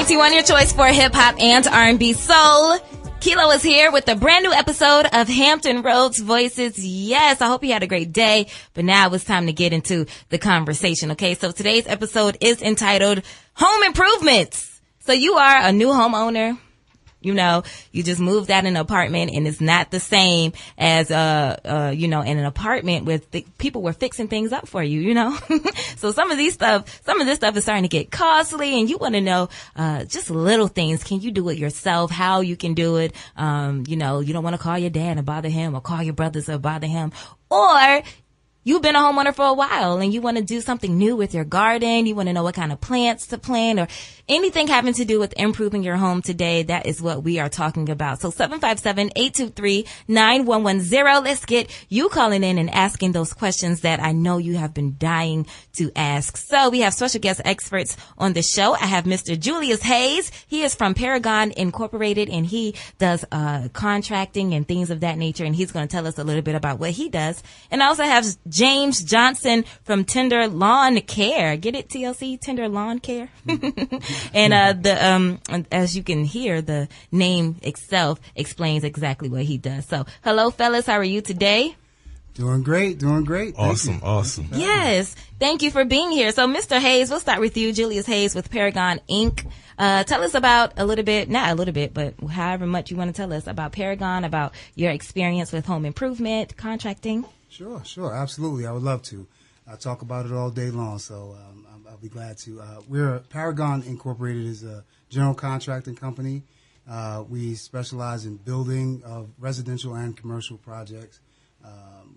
91, your choice for hip-hop and R&B soul. Khilo is here with a brand new episode of Hampton Roads Voices. Yes, I hope you had a great day, but now it's time to get into the conversation, okay? So today's episode is entitled Home Improvements. So you are a new homeowner. You know, you just moved out in an apartment and it's not the same as, in an apartment with people were fixing things up for you, you know? So some of this stuff is starting to get costly and you want to know, just little things. Can you do it yourself? How you can do it? You don't want to call your dad and bother him or call your brothers or bother him. Or you've been a homeowner for a while and you want to do something new with your garden. You want to know what kind of plants to plant or anything having to do with improving your home today. That is what we are talking about. So 757-823-9110. Let's get you calling in and asking those questions that I know you have been dying to ask. So we have special guest experts on the show. I have Mr. Julius Hayes. He is from Paragonn Incorporated and he does contracting and things of that nature. And he's going to tell us a little bit about what he does. And I also have James Johnson from Tender Lawn Care. Get it, TLC? Tender Lawn Care? And as you can hear, the name itself explains exactly what he does. So, hello, fellas. How are you today? Doing great. Awesome. Yes. Thank you for being here. So, Mr. Hayes, we'll start with you. Julius Hayes with Paragonn Inc. Tell us about not a little bit, but however much you want to tell us about Paragonn, about your experience with home improvement, contracting. Sure. Absolutely. I would love to. I talk about it all day long, so I'll be glad to. Paragonn Incorporated is a general contracting company. We specialize in building of residential and commercial projects.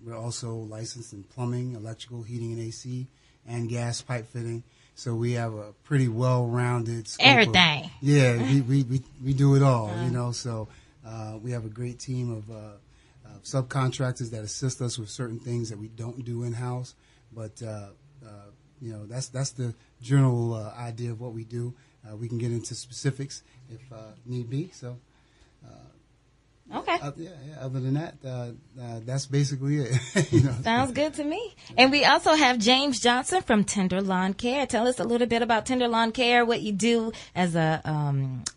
We're also licensed in plumbing, electrical, heating and AC, and gas pipe fitting. So we have a pretty well-rounded scope. Everything. We do it all, So we have a great team of subcontractors that assist us with certain things that we don't do in-house. But, that's the general idea of what we do. We can get into specifics if need be. So, okay. Other than that, that's basically it. Sounds good to me. And we also have James Johnson from Tender Lawn Care. Tell us a little bit about Tender Lawn Care, what you do as a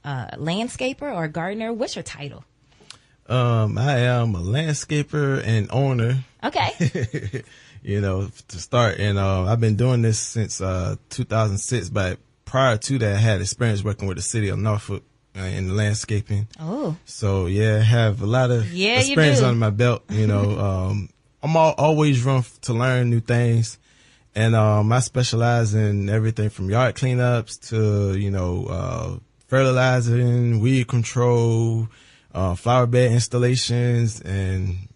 landscaper or gardener. What's your title? I am a landscaper and owner. Okay. To start. And I've been doing this since 2006. But prior to that, I had experience working with the city of Norfolk in landscaping. Oh. So, I have a lot of experience under my belt. I'm always room to learn new things. And I specialize in everything from yard cleanups to, fertilizing, weed control, flower bed installations, and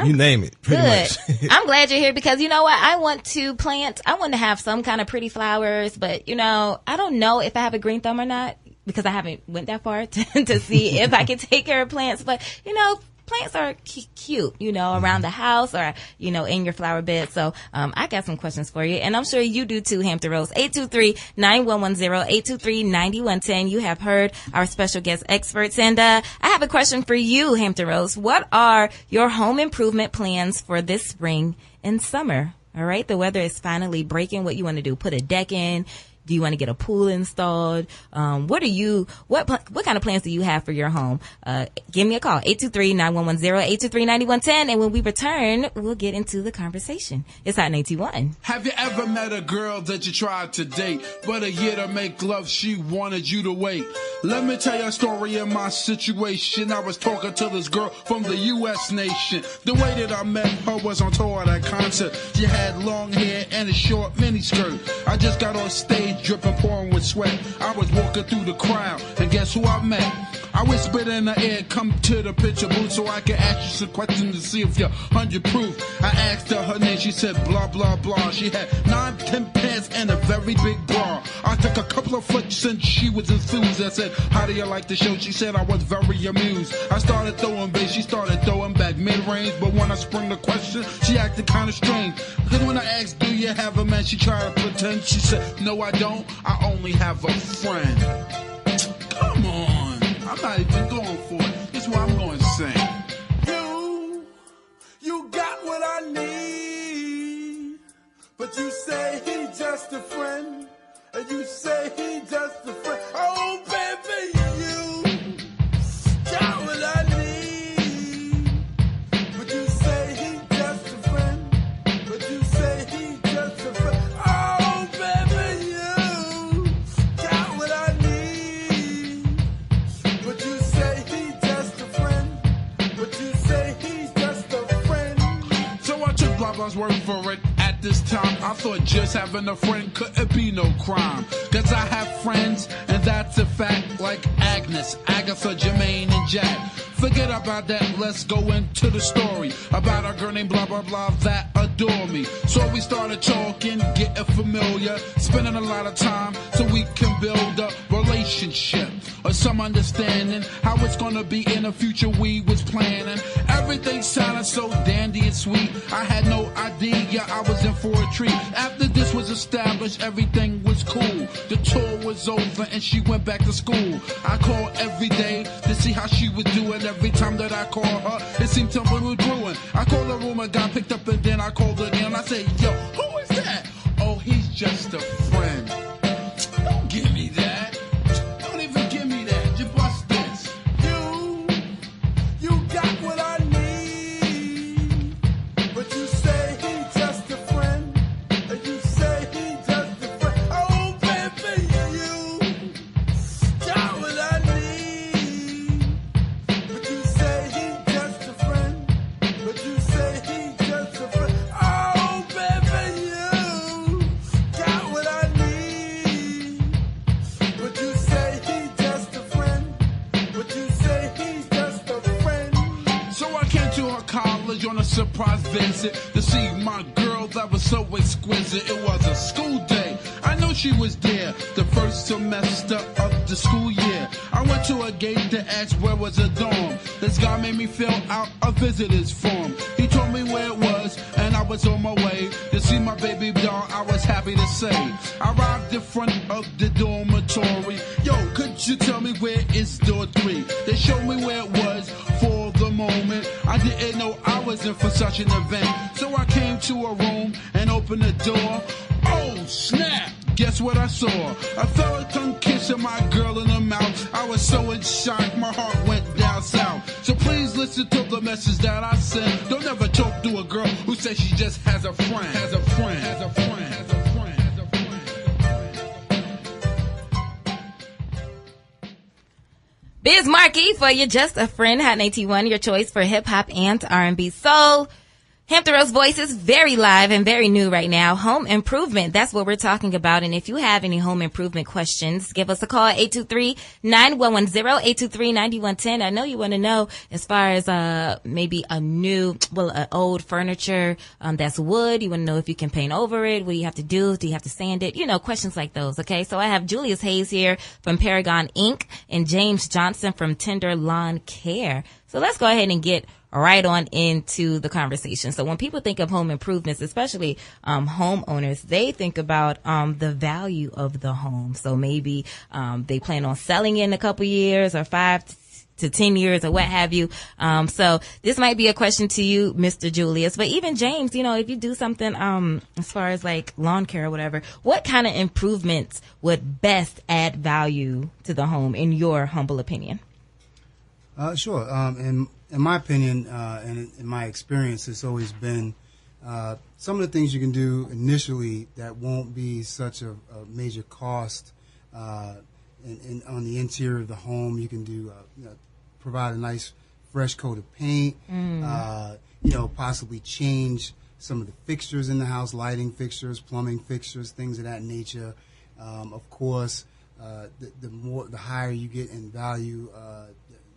you name it, pretty much. I'm glad you're here because you know what? I want to have some kind of pretty flowers, but I don't know if I have a green thumb or not because I haven't went that far to see if I can take care of plants, but plants are cute, around the house or, in your flower bed. So, I got some questions for you. And I'm sure you do too, Hampton Roads. 823-9110, 823-9110. You have heard our special guest experts. And, I have a question for you, Hampton Roads. What are your home improvement plans for this spring and summer? All right. The weather is finally breaking. What you want to do? Put a deck in? Do you want to get a pool installed? What kind of plans do you have for your home? Give me a call, 823-9110, 823-9110. And when we return, we'll get into the conversation. It's Hot 91. Have you ever met a girl that you tried to date, but a year to make love, she wanted you to wait? Let me tell you a story of my situation. I was talking to this girl from the U.S. nation. The way that I met her was on tour at a concert. She had long hair and a short miniskirt. I just got on stage dripping, pouring with sweat. I was walking through the crowd, and guess who I met? I whispered in her ear, come to the picture booth so I can ask you some questions to see if you're 100 proof. I asked her name, she said blah, blah, blah. She had 9, 10 pants and a very big bra. I took a couple of flicks and she was enthused. I said, how do you like the show? She said I was very amused. I started throwing bass, she started throwing back mid-range. But when I sprung the question, she acted kind of strange. Because when I asked, do you have a man? She tried to pretend. She said, no, I don't. I only have a friend. Come on. I'm not even going for it. It's what I'm going to sing. You got what I need. But you say he just a friend. And you say he just a friend. Oh, baby. took blah blah's word for it. At this time, I thought just having a friend couldn't be no crime. Cause I have friends, and that's a fact, like Agnes, Agatha, Jermaine, and Jack. Forget about that, let's go into the story about a girl named blah blah blah that adore me. So we started talking, getting familiar, spending a lot of time so we can build a relationship or some understanding how it's gonna be in the future we was planning. Everything sounded so dandy and sweet, I had no idea I was in for a treat. After this was established, everything was cool. The tour was over and she went back to school. I called every day to see how she was doing. Every time that I called her, it seemed something was brewing. I called the room, a guy picked up, and then I called her again. I said, yo, who is that? Oh, he's just a friend. Don't give me that. Don't even give me that. Just bust this. You got what I need. But you say he's just a friend. And you say he's just a friend. Oh, baby, you got what I need. But you say he's just a friend. But you say he's just a friend. Oh, baby, you got what I need. But you say he's just a friend. But you say he's just a friend. So I came to her college on a surprise visit to see my girl that was so exquisite. It was a school day. I knew she was there the first semester of the school year. I went to a gate to ask where was a dorm. This guy made me fill out a visitor's form. He told me where it was, and I was on my way to see my baby doll. I was happy to say. I arrived in front of the dormitory. Yo, could you tell me where is door 3? They showed me where it was for the moment. I didn't know I was in for such an event. So I came to a room and opened the door. Oh, snap! Guess what I saw? A fella tongue kissing my girl in the mouth. I was so in shock, my heart went down south. So please listen to the message that I sent. Don't ever talk to a girl who says she just has a friend. Has a friend. Has a friend. Has a friend. Has a friend. Biz Markie for You Just a Friend, Hot 91, your choice for hip hop and R&B soul. Hampton Roads Voices, very live and very new right now. Home improvement, that's what we're talking about. And if you have any home improvement questions, give us a call at 823-9110, 823-9110. I know you want to know as far as maybe an old furniture that's wood. You want to know if you can paint over it. What do you have to do? Do you have to sand it? You know, questions like those, okay? So I have Julius Hayes here from Paragonn Inc. and James Johnson from Tender Lawn Care. So let's go ahead and get right on into the conversation. So when people think of home improvements, especially homeowners, they think about the value of the home. So maybe they plan on selling it in a couple years or 5 to 10 years or what have you. So this might be a question to you, Mr. Julius, but even James, you know, if you do something as far as like lawn care or whatever, what kind of improvements would best add value to the home in your humble opinion? Sure. In my opinion, and in my experience, it's always been some of the things you can do initially that won't be such a major cost. On the interior of the home, you can do provide a nice fresh coat of paint. Possibly change some of the fixtures in the house, lighting fixtures, plumbing fixtures, things of that nature. Of course, the higher you get in value,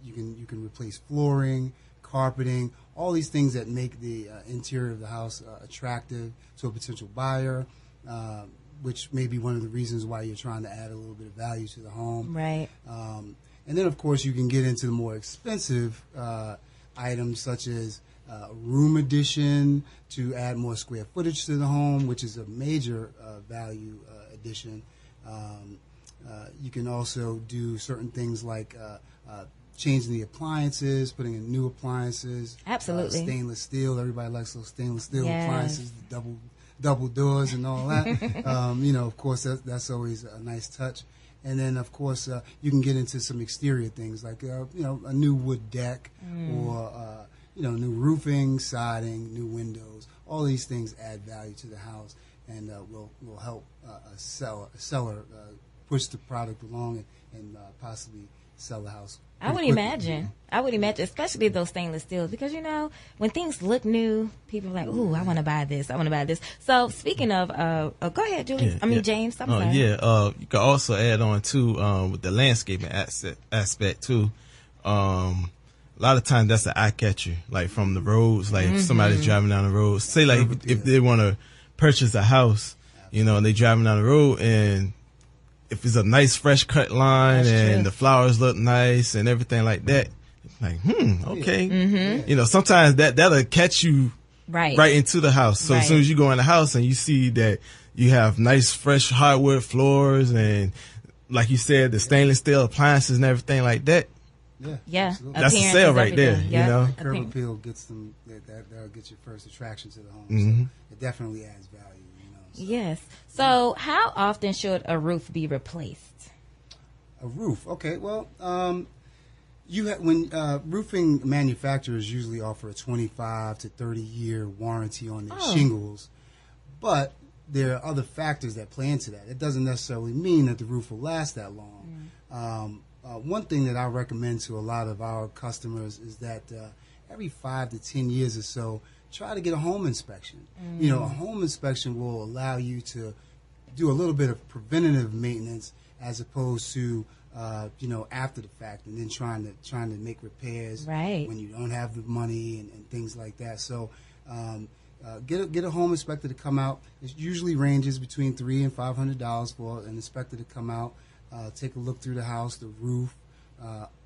you can replace flooring, carpeting, all these things that make the interior of the house attractive to a potential buyer, which may be one of the reasons why you're trying to add a little bit of value to the home. Right. And then, of course, you can get into the more expensive items such as room addition to add more square footage to the home, which is a major value addition. You can also do certain things like changing the appliances, putting in new appliances. Absolutely. Stainless steel. Everybody likes those stainless steel appliances, the double doors and all that. Of course, that's always a nice touch. And then, of course, you can get into some exterior things like, a new wood deck or, new roofing, siding, new windows. All these things add value to the house and will help a seller push the product along and possibly sell the house I would imagine. Especially those stainless steels, because when things look new, people are like, "Ooh, I want to buy this. I want to buy this." So speaking of, go ahead, Julius. James. I'm sorry. Yeah. You can also add on too with the landscaping aspect too. A lot of times that's an eye catcher, like from the roads. Like if somebody's driving down the road, say like if they want to purchase a house, they driving down the road, and if it's a nice fresh cut line and the flowers look nice and everything like that. Like, okay. Sometimes that'll catch you right into the house. So as soon as you go in the house and you see that you have nice, fresh hardwood floors and, like you said, the stainless steel appliances and everything like that. Yeah. That's a sale right there, Curb appeal gets them, that'll get your first attraction to the home. So it definitely adds value, So. Yes. So how often should a roof be replaced? A roof. Okay. Well, when roofing manufacturers usually offer a 25 to 30-year warranty on their shingles, but there are other factors that play into that. It doesn't necessarily mean that the roof will last that long. One thing that I recommend to a lot of our customers is that every 5 to 10 years or so, try to get a home inspection. A home inspection will allow you to do a little bit of preventative maintenance as opposed to after the fact, and then trying to make repairs when you don't have the money and things like that. So get a home inspector to come out. It usually ranges between $300 and $500 for an inspector to come out, take a look through the house, the roof,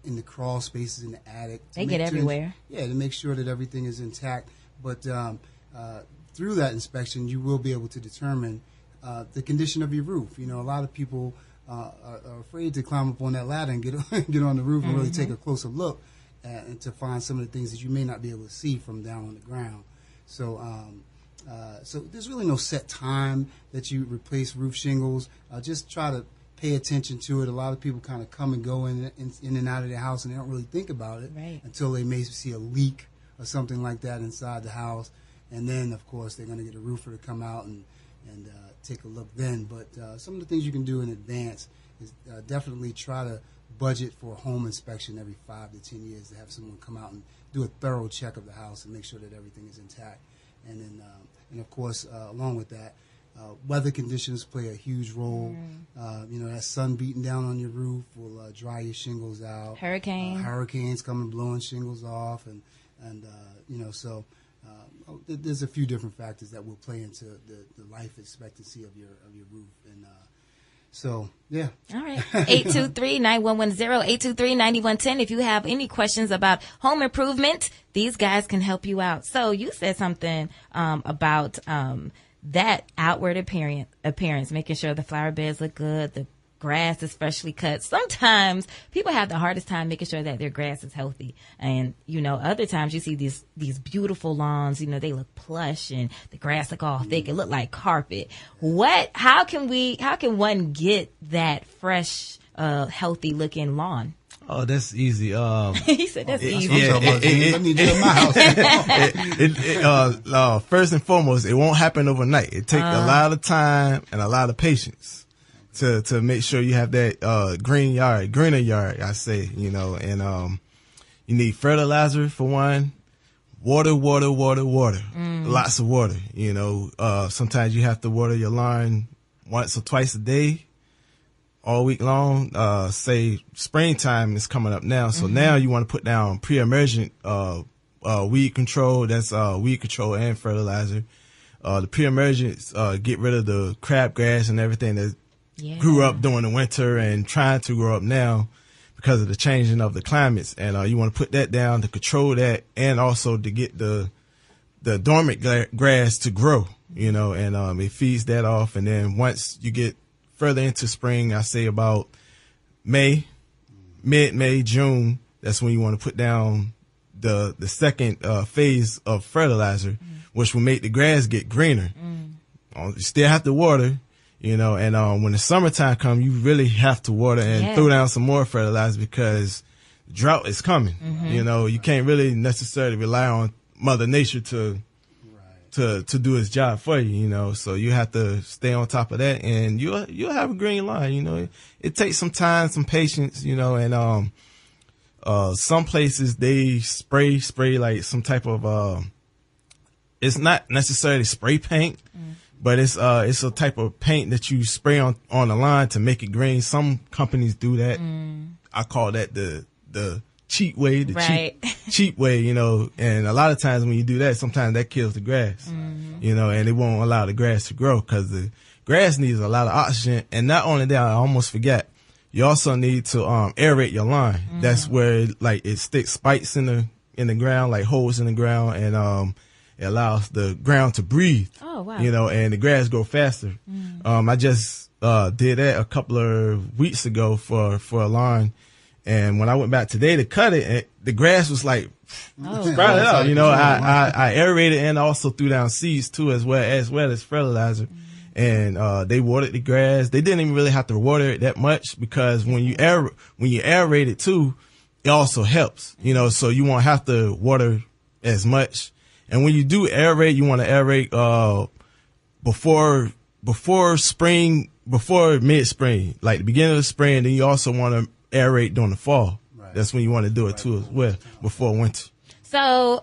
in the crawl spaces in the attic. They get everywhere. To make sure that everything is intact. But through that inspection, you will be able to determine the condition of your roof. A lot of people are afraid to climb up on that ladder and get on the roof and really take a closer look and to find some of the things that you may not be able to see from down on the ground. So so there's really no set time that you replace roof shingles. Just try to pay attention to it. A lot of people kind of come and go in and out of their house, and they don't really think about it until they may see a leak or something like that inside the house. And then, of course, they're going to get a roofer to come out and take a look then. But some of the things you can do in advance is definitely try to budget for a home inspection every 5 to 10 years to have someone come out and do a thorough check of the house and make sure that everything is intact. And then, of course, along with that, weather conditions play a huge role. That sun beating down on your roof will dry your shingles out. Hurricanes come and blowing shingles off, and so there's a few different factors that will play into the life expectancy of your roof. And so, yeah. All right. 823-9110, 823-9110. If you have any questions about home improvement, these guys can help you out. So you said something about that outward appearance, making sure the flower beds look good, the grass is freshly cut. Sometimes people have the hardest time making sure that their grass is healthy. And, other times you see these beautiful lawns, they look plush and the grass look all thick. It look like carpet. How can one get that fresh, healthy looking lawn? Oh, that's easy. He said that's easy. I need you in my house. First and foremost, it won't happen overnight. It takes a lot of time and a lot of patience to make sure you have that greener yard, I say, and you need fertilizer for one, water, lots of water. Sometimes you have to water your lawn once or twice a day, all week long. Say springtime is coming up now, so now you want to put down pre-emergent weed control. That's weed control and fertilizer. The pre-emergents get rid of the crabgrass and everything that grew up during the winter and trying to grow up now because of the changing of the climates. And you want to put that down to control that, and also to get the dormant grass to grow, and it feeds that off. And then once you get further into spring, I say about mid-May, June, that's when you want to put down the second phase of fertilizer, which will make the grass get greener. You still have to water, and when the summertime comes, you really have to water and throw down some more fertilizer because drought is coming. You can't really necessarily rely on Mother Nature to do its job for you, so you have to stay on top of that, and you'll have a green lawn. It takes some time, some patience, and Some places they spray like some type of it's not necessarily spray paint, but it's a type of paint that you spray on the line to make it green. Some companies do that. I call that the cheap way, cheap way, you know. And a lot of times when you do that, sometimes that kills the grass, you know, and it won't allow the grass to grow because the grass needs a lot of oxygen. And not only that, I almost forgot, you also need to aerate your lawn. That's where like it sticks spikes in the ground, like holes in the ground, and it allows the ground to breathe. Oh wow! You know, and the grass grow faster. I just did that a couple of weeks ago for a lawn, and when I went back today to cut it, the grass was like sprouted out. You know, I aerated and also threw down seeds too, as well as fertilizer. And they watered the grass. They didn't even really have to water it that much because when you aerate it too, it also helps. You know, so you won't have to water as much. And when you do aerate, you want to aerate before spring, before mid-spring, like the beginning of the spring. Then you also want to aerate during the fall. Right. That's when you want to do it too as well, before winter. So,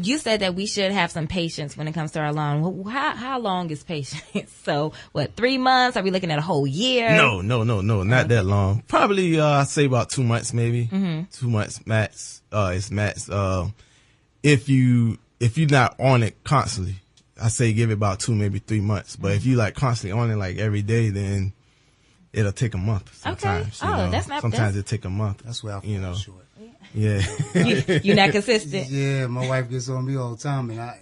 you said that we should have some patience when it comes to our lawn. How long is patience? So, what, 3 months? Are we looking at a whole year? No, not that long. Probably, I'd say about 2 months, maybe. 2 months max. It's max. If you're not on it constantly, I say give it about 2, maybe 3 months. But if you like constantly on it, like every day, then it'll take a month sometimes. Okay. That's not. Sometimes it'll take a month. That's where I fall short. Yeah. You're not consistent. Yeah, my wife gets on me all the time, and I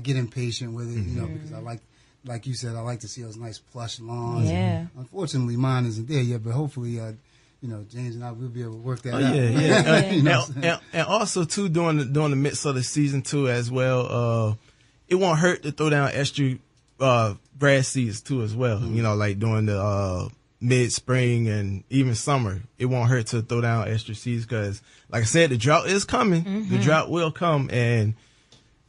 get impatient with it, because I like you said, I like to see those nice plush lawns. Yeah. Unfortunately, mine isn't there yet, but hopefully, James and I will be able to work that out. Yeah. And also too, during the midst of the season too, as well, it won't hurt to throw down extra grass seeds too, as well. You know, like during the mid-spring and even summer, it won't hurt to throw down extra seeds because, like I said, the drought is coming. The drought will come, and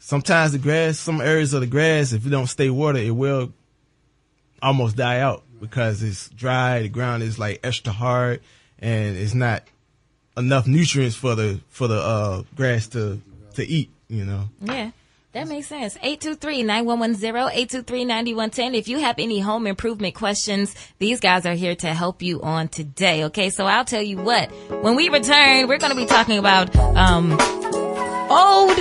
sometimes the grass, some areas of the grass, if you don't stay watered, it will almost die out because it's dry. The ground is like extra hard, and it's not enough nutrients for the grass to eat. You know. Yeah. That makes sense. 823-9110, 823-9110. If you have any home improvement questions, these guys are here to help you on today. Okay, so I'll tell you what. When we return, we're going to be talking about old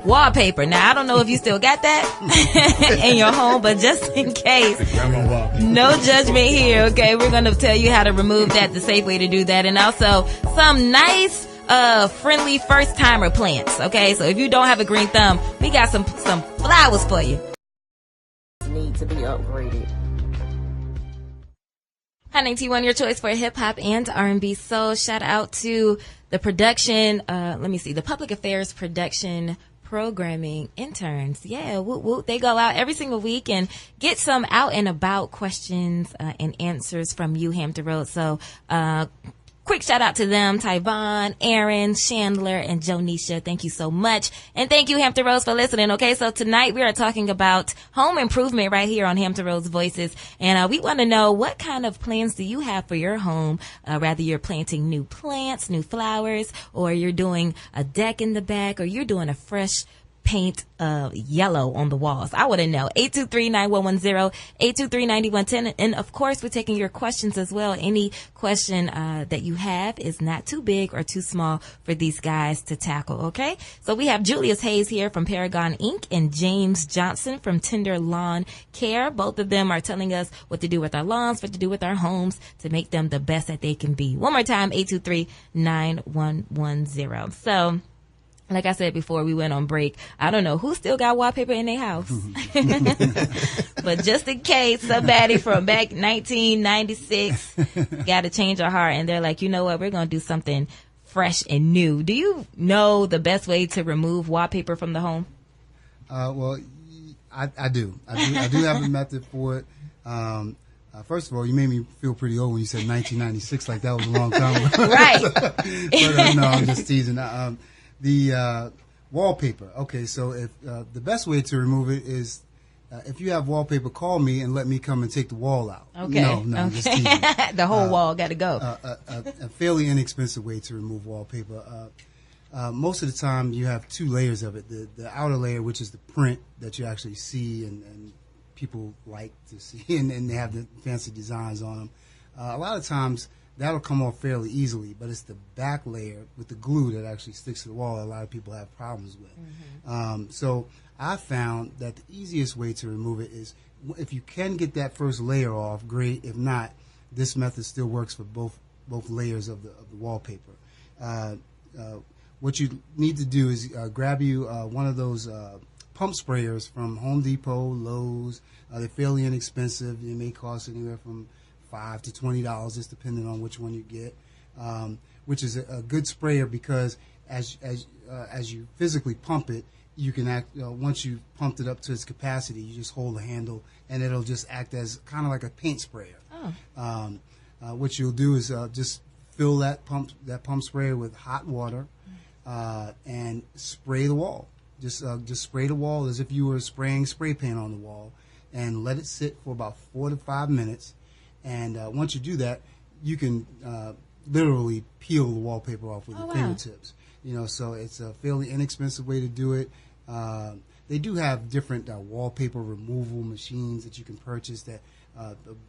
wallpaper. Now, I don't know if you still got that in your home, but just in case, no judgment here. Okay, we're going to tell you how to remove that, the safe way to do that, and also some nice friendly first timer plants. Okay, so if you don't have a green thumb, we got some flowers for you. Need to be upgraded. Hi, 91, your choice for hip hop and R&B soul. Shout out to the production. The public affairs production programming interns. Yeah, they go out every single week and get some out and about questions and answers from you, Hampton Roads. So, quick shout out to them, Tyvon, Aaron, Chandler, and Jonisha. Thank you so much. And thank you, Hampton Roads, for listening. Okay, so tonight we are talking about home improvement right here on Hampton Roads Voices. And we want to know, what kind of plans do you have for your home? Rather you're planting new plants, new flowers, or you're doing a deck in the back, or you're doing a fresh paint yellow on the walls. I want to know. 823-9110, 823-9110. And of course, we're taking your questions as well. Any question that you have is not too big or too small for these guys to tackle. Okay. So we have Julius Hayes here from Paragonn Inc. and James Johnson from Tender Lawn Care. Both of them are telling us what to do with our lawns, what to do with our homes to make them the best that they can be. One more time, 823-9110. So, like I said before we went on break, I don't know who still got wallpaper in their house. But just in case somebody from back 1996 got to change their heart and they're like, you know what, we're going to do something fresh and new. Do you know the best way to remove wallpaper from the home? Well, I do. I do have a method for it. First of all, you made me feel pretty old when you said 1996, like that was a long time ago. Right. But no, I'm just teasing. The wallpaper. Okay, so if the best way to remove it is if you have wallpaper, call me and let me come and take the wall out. Okay. No, okay. just teasing. The whole wall got to go. A fairly inexpensive way to remove wallpaper. Most of the time, you have two layers of it. The outer layer, which is the print that you actually see and people like to see, and they have the fancy designs on them. A lot of times, that'll come off fairly easily, but it's the back layer with the glue that actually sticks to the wall that a lot of people have problems with. Mm-hmm. So I found that the easiest way to remove it is if you can get that first layer off, great. If not, this method still works for both layers of the wallpaper. What you need to do is grab you one of those pump sprayers from Home Depot, Lowe's. They're fairly inexpensive. They may cost anywhere from $5 to $20, just depending on which one you get. Which is a good sprayer because as you physically pump it, you can once you've pumped it up to its capacity, you just hold the handle and it'll just act as kind of like a paint sprayer. Oh. What you'll do is just fill that pump sprayer with hot water and spray the wall. Just spray the wall as if you were spraying spray paint on the wall, and let it sit for about 4 to 5 minutes. And once you do that, you can literally peel the wallpaper off with your fingertips. So it's a fairly inexpensive way to do it. They do have different wallpaper removal machines that you can purchase that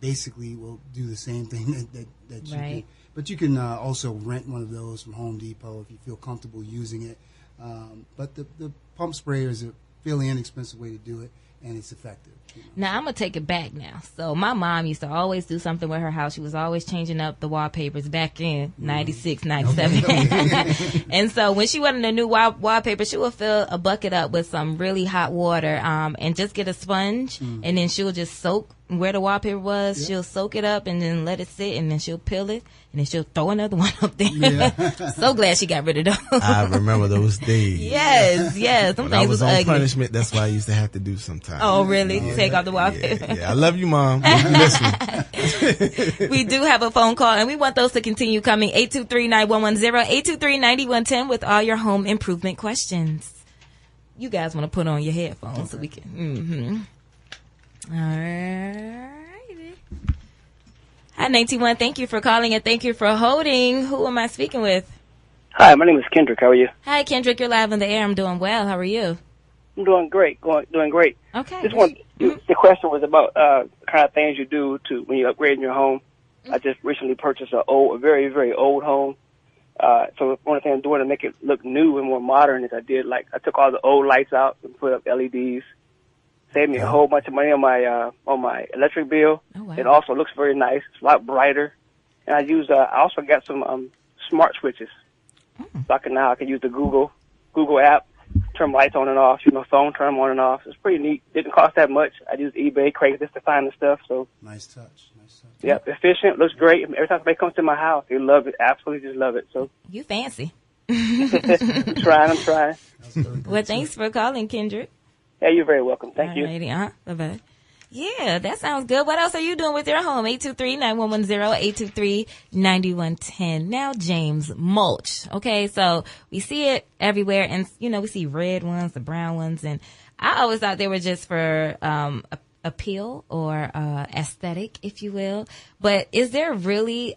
basically will do the same thing that you do. But you can also rent one of those from Home Depot if you feel comfortable using it. But the pump sprayer is a fairly inexpensive way to do it, and it's effective. Now, I'm going to take it back now. So my mom used to always do something with her house. She was always changing up the wallpapers back in 96, 97. And so when she wanted a new wallpaper, she would fill a bucket up with some really hot water and just get a sponge, and then she'll just soak where the wallpaper was. She'll soak it up and then let it sit, and then she'll peel it, and then she'll throw another one up there. So glad she got rid of those. I remember those days. Yes. Some things was ugly. Punishment, that's what I used to have to do sometimes. Oh, really? Take off the wallpaper? Yeah. I love you, Mom. We do have a phone call, and we want those to continue coming. 823-9110, 823-9110 with all your home improvement questions. You guys want to put on your headphones so we can... All right. Hi, 91. Thank you for calling and thank you for holding. Who am I speaking with? Hi, my name is Kendrick. How are you? Hi, Kendrick. You're live on the air. I'm doing well. How are you? I'm doing great. Doing great. Okay. The question was about kind of things you do to when you're upgrading your home. I just recently purchased a very, very old home. So one of the things I'm doing to make it look new and more modern is I took all the old lights out and put up LEDs. Saved me a whole bunch of money on my electric bill. Oh, wow. It also looks very nice. It's a lot brighter. And I also got some smart switches. So I can use the Google app, turn lights on and off, phone, turn them on and off. It's pretty neat. Didn't cost that much. I used eBay, Craigslist to find the stuff. So nice touch. Yeah, efficient, looks great. Every time somebody comes to my house, they love it. Absolutely just love it. So you fancy. I'm trying. Well, thanks for calling, Kendrick. Yeah, you're very welcome. Thank you. Bye-bye. Yeah, that sounds good. What else are you doing with your home? 823-9110, 823-9110. Now, James, mulch. Okay, so we see it everywhere, and, we see red ones, the brown ones, and I always thought they were just for appeal or aesthetic, if you will. But is there really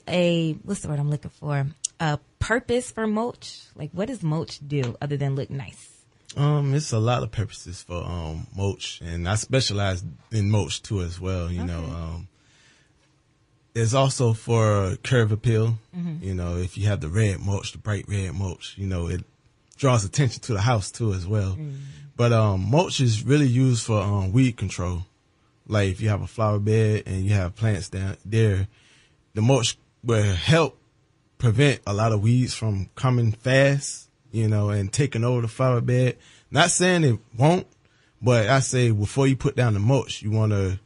what's the word I'm looking for, a purpose for mulch? Like, what does mulch do other than look nice? It's a lot of purposes for mulch, and I specialize in mulch too as well. It's also for curve appeal. Mm-hmm. If you have the red mulch, the bright red mulch, it draws attention to the house too as well. Mm-hmm. But mulch is really used for weed control. Like if you have a flower bed and you have plants down there, the mulch will help prevent a lot of weeds from coming fast. And taking over the flower bed. Not saying it won't, but I say before you put down the mulch, you want to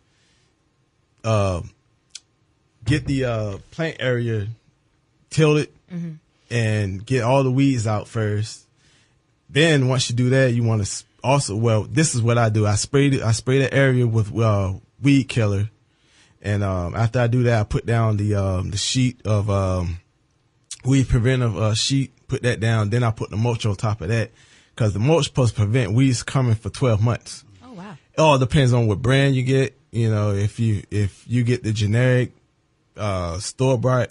get the plant area tilled and get all the weeds out first. Then once you do that, you want to also, this is what I do. I spray the area with weed killer, and after I do that, I put down the sheet of weed preventive sheet. Put that down, then I put the mulch on top of that because the mulch supposed to prevent weeds coming for 12 months. Oh, wow. all depends on what brand you get. You know, if you get the generic store bought,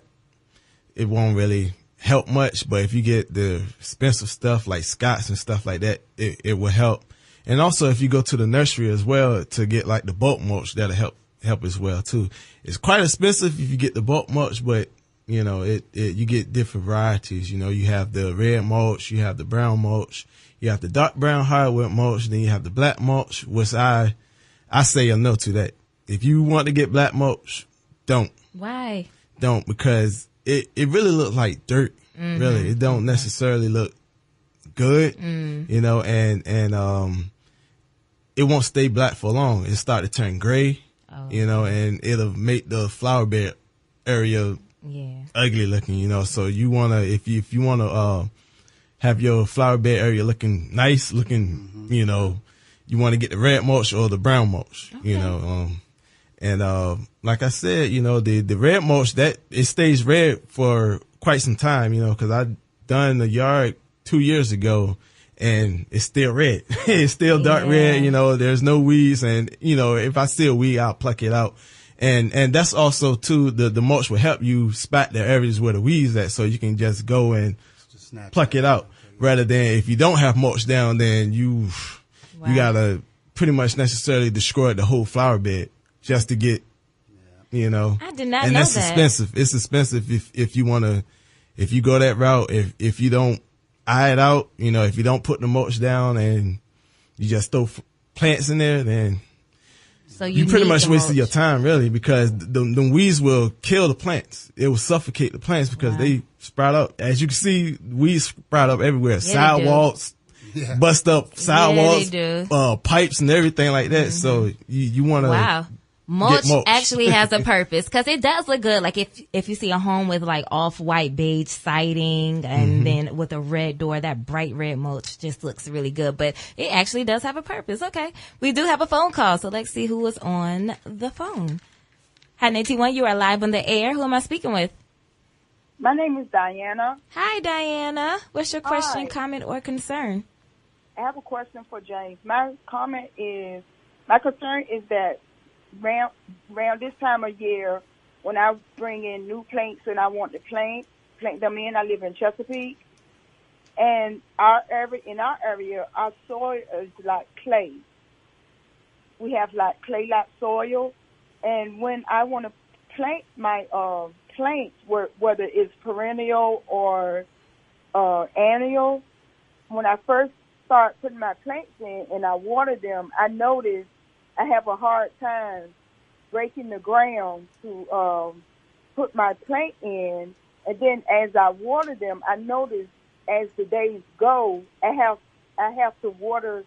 it won't really help much. But if you get the expensive stuff like Scott's and stuff like that, it will help. And also, if you go to the nursery as well to get like the bulk mulch, that'll help as well too. It's quite expensive if you get the bulk mulch, but you know, you get different varieties. You know, you have the red mulch, you have the brown mulch, you have the dark brown hardwood mulch, then you have the black mulch, which I say a no to that. If you want to get black mulch, don't. Why? Don't, because it really looks like dirt. Mm-hmm. Really, it don't necessarily look good. You know, and it won't stay black for long. It start to turn gray. You know, and it'll make the flower bed area ugly looking, you know. So you wanna, if you wanna have your flower bed area looking nice looking, you know, you wanna get the red mulch or the brown mulch, you know. And like I said, you know, the red mulch, that it stays red for quite some time, you know, because I done the yard 2 years ago. And it's still red. It's still dark red, you know, there's no weeds. And, you know, if I see a weed, I'll pluck it out. And that's also too, the mulch will help you spot the areas where the weeds at. So you can just go and just pluck it out, rather than if you don't have mulch down, then you gotta pretty much necessarily destroy the whole flower bed just to get, you know. I did not know that. And that's expensive. It's expensive if you go that route, if you don't eye it out, you know, if you don't put the mulch down and you just throw plants in there, then so you pretty much wasted your time, really, because the weeds will kill the plants. It will suffocate the plants because they sprout up. As you can see, weeds sprout up everywhere. Sidewalks, bust up sidewalks, pipes and everything like that. So you want to mulch actually has a purpose, because it does look good. Like if you see a home with like off-white beige siding and then with a red door, that bright red mulch just looks really good. But it actually does have a purpose. Okay, we do have a phone call, so let's see who is on the phone. Hi, 91, you are live on the air. Who am I speaking with? My name is Diana. Hi, Diana. What's your question, comment, or concern? I have a question for James. My concern is that around this time of year, when I bring in new plants and I want to plant them in, I live in Chesapeake, and in our area, our soil is like clay. We have like clay-like soil, and when I want to plant my plants, whether it's perennial or annual, when I first start putting my plants in and I water them, I notice I have a hard time breaking the ground to put my plant in. And then as I water them, I notice as the days go, I have to water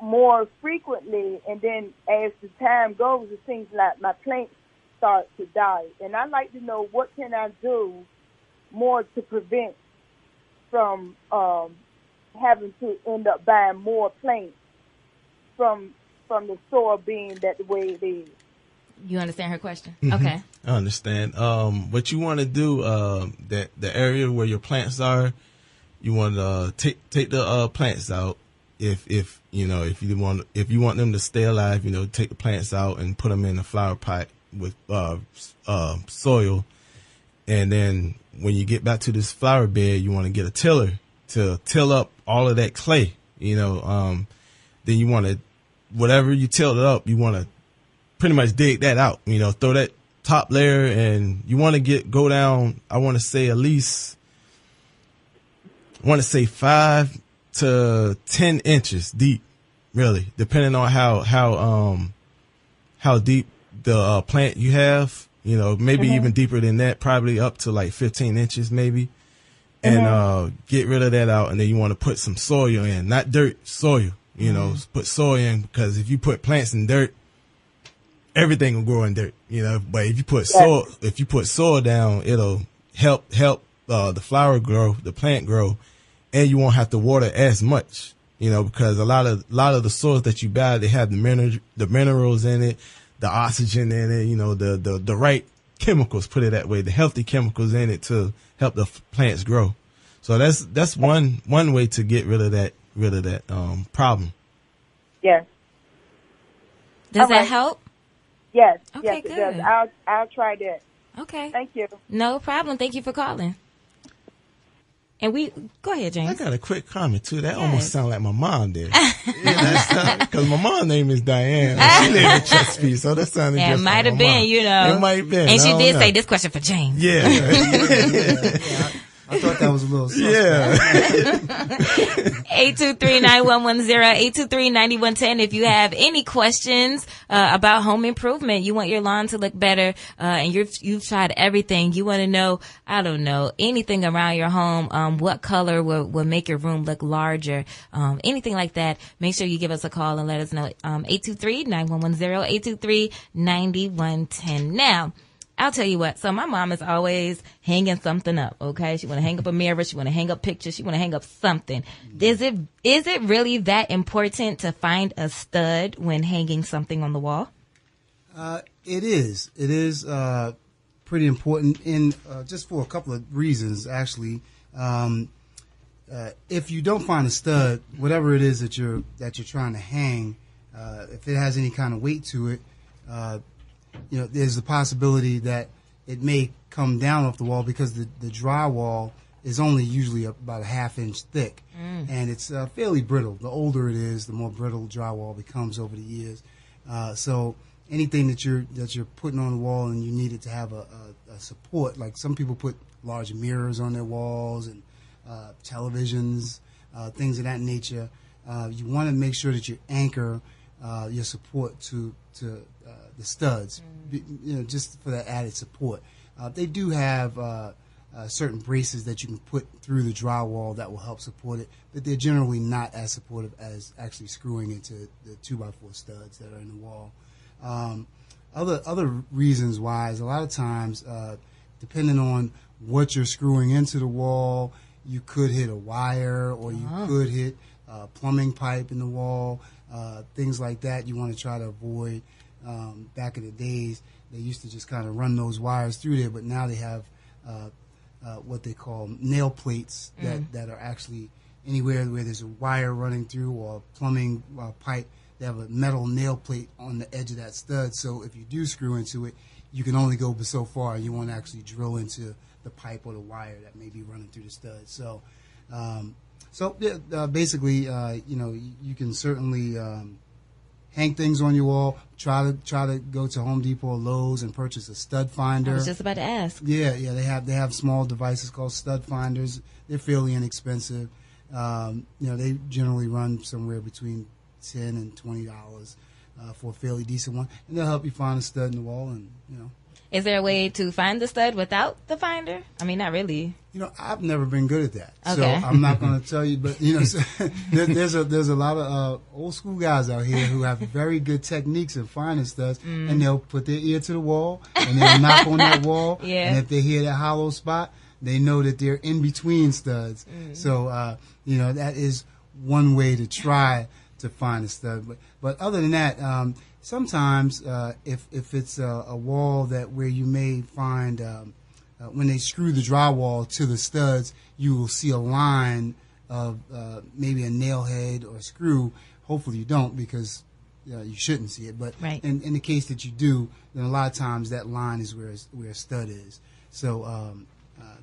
more frequently. And then as the time goes, it seems like my plants start to die. And I'd like to know, what can I do more to prevent from having to end up buying more plants from the soil being that the way it is. You understand her question? Okay. I understand. What you want to do, that the area where your plants are, you want to take the plants out. If you want them to stay alive, you know, take the plants out and put them in a flower pot with soil. And then when you get back to this flower bed, you want to get a tiller to till up all of that clay, you know. Then you want to, whatever you tilled it up, you want to pretty much dig that out, you know, throw that top layer, and you want to go down, I want to say at least, 5 to 10 inches deep, really, depending on how deep the plant you have, you know, maybe even deeper than that, probably up to like 15 inches maybe. And get rid of that out, and then you want to put some soil in, not dirt, soil. You know, put soil in, because if you put plants in dirt, everything will grow in dirt. You know, but if you put soil down, it'll help the flower grow, the plant grow, and you won't have to water as much. You know, because a lot of the soils that you buy, they have the minerals in it, the oxygen in it. You know, the right chemicals, put it that way, the healthy chemicals in it to help the plants grow. So that's one way to get rid of that problem. Yes. Does that help? Yes. Okay, yes, it good. does. I'll try that. Okay. Thank you. No problem. Thank you for calling. And go ahead, James. I got a quick comment too. That Yes. almost sounds like my mom did. Because my mom's name is Diane. She lived in Chesapeake, so that sounded Yeah, just it might like have my been, mom. you know. It might have been. And she I did don't say know. this question for James. Yeah. I thought that was a little suspect. Yeah. 823-9110, 823-9110. If you have any questions about home improvement, you want your lawn to look better, and you've tried everything. You want to know, I don't know, anything around your home, what color will make your room look larger, anything like that. Make sure you give us a call and let us know. 823-9110, 823-9110. Now, I'll tell you what. So my mom is always hanging something up. Okay, she want to hang up a mirror. She want to hang up pictures. She want to hang up something. Is it really that important to find a stud when hanging something on the wall? It is. It is pretty important, in just for a couple of reasons. Actually, if you don't find a stud, whatever it is that you're trying to hang, if it has any kind of weight to it, there's the possibility that it may come down off the wall, because the drywall is only usually about a half-inch thick, and it's fairly brittle. The older it is, the more brittle drywall becomes over the years. So anything that you're putting on the wall and you need it to have a support, like some people put large mirrors on their walls and televisions, things of that nature. You want to make sure that you anchor your support to the studs, just for that added support. They do have certain braces that you can put through the drywall that will help support it, but they're generally not as supportive as actually screwing into the 2x4 studs that are in the wall. Other reasons why is a lot of times, depending on what you're screwing into the wall, you could hit a wire, or you could hit a plumbing pipe in the wall, things like that you want to try to avoid. Back in the days, they used to just kind of run those wires through there, but now they have what they call nail plates that are actually anywhere where there's a wire running through, or a plumbing pipe. They have a metal nail plate on the edge of that stud, so if you do screw into it, you can only go so far. You won't actually drill into the pipe or the wire that may be running through the stud. So, basically, you can certainly hang things on your wall. Try to go to Home Depot or Lowe's and purchase a stud finder. I was just about to ask. Yeah, they have small devices called stud finders. They're fairly inexpensive. They generally run somewhere between $10 and $20 for a fairly decent one, and they'll help you find a stud in the wall. And Is there a way to find the stud without the finder? I mean, not really. I've never been good at that, Okay. so I'm not going to tell you. But there's a lot of old school guys out here who have very good techniques in finding studs, and they'll put their ear to the wall and they'll knock on that wall, Yeah. and if they hear that hollow spot, they know that they're in between studs. So that is one way to try to find a stud. But other than that, sometimes if it's a wall where you may find when they screw the drywall to the studs, you will see a line of maybe a nail head or a screw. Hopefully you don't, because you shouldn't see it. But right. in the case that you do, then a lot of times that line is where a stud is. So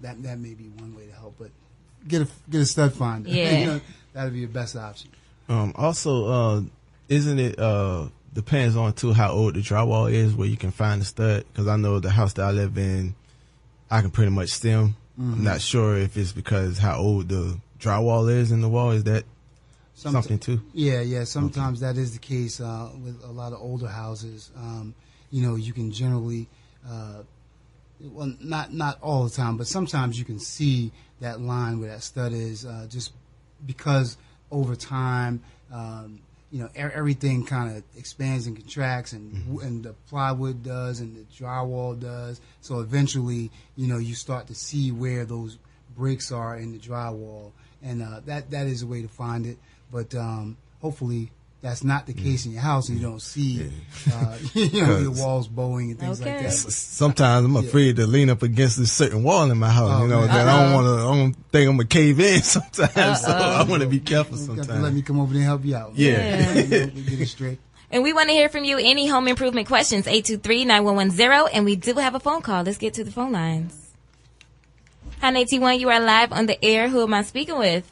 that may be one way to help. But get a stud finder. Yeah. That'd be your best option. Also, isn't it depends on too how old the drywall is where you can find the stud? Because I know the house that I live in, I can pretty much see them. I'm not sure if it's because how old the drywall is in the wall. Is that something too? Yeah. Sometimes that is the case with a lot of older houses. You can generally, not all the time, but sometimes you can see that line where that stud is, just because over time, everything kind of expands and contracts, and the plywood does, and the drywall does. So eventually, you start to see where those breaks are in the drywall, and that is a way to find it. But hopefully, that's not the case in your house, and you don't see, your walls bowing and things like that. Sometimes I'm afraid to lean up against a certain wall in my house, that I don't think I'm gonna cave in sometimes, so I want to be careful sometimes. Let me come over there and help you out. Yeah. Get it straight. And we want to hear from you. Any home improvement questions, 823-9110. And we do have a phone call. Let's get to the phone lines. Hi, T1. You are live on the air. Who am I speaking with?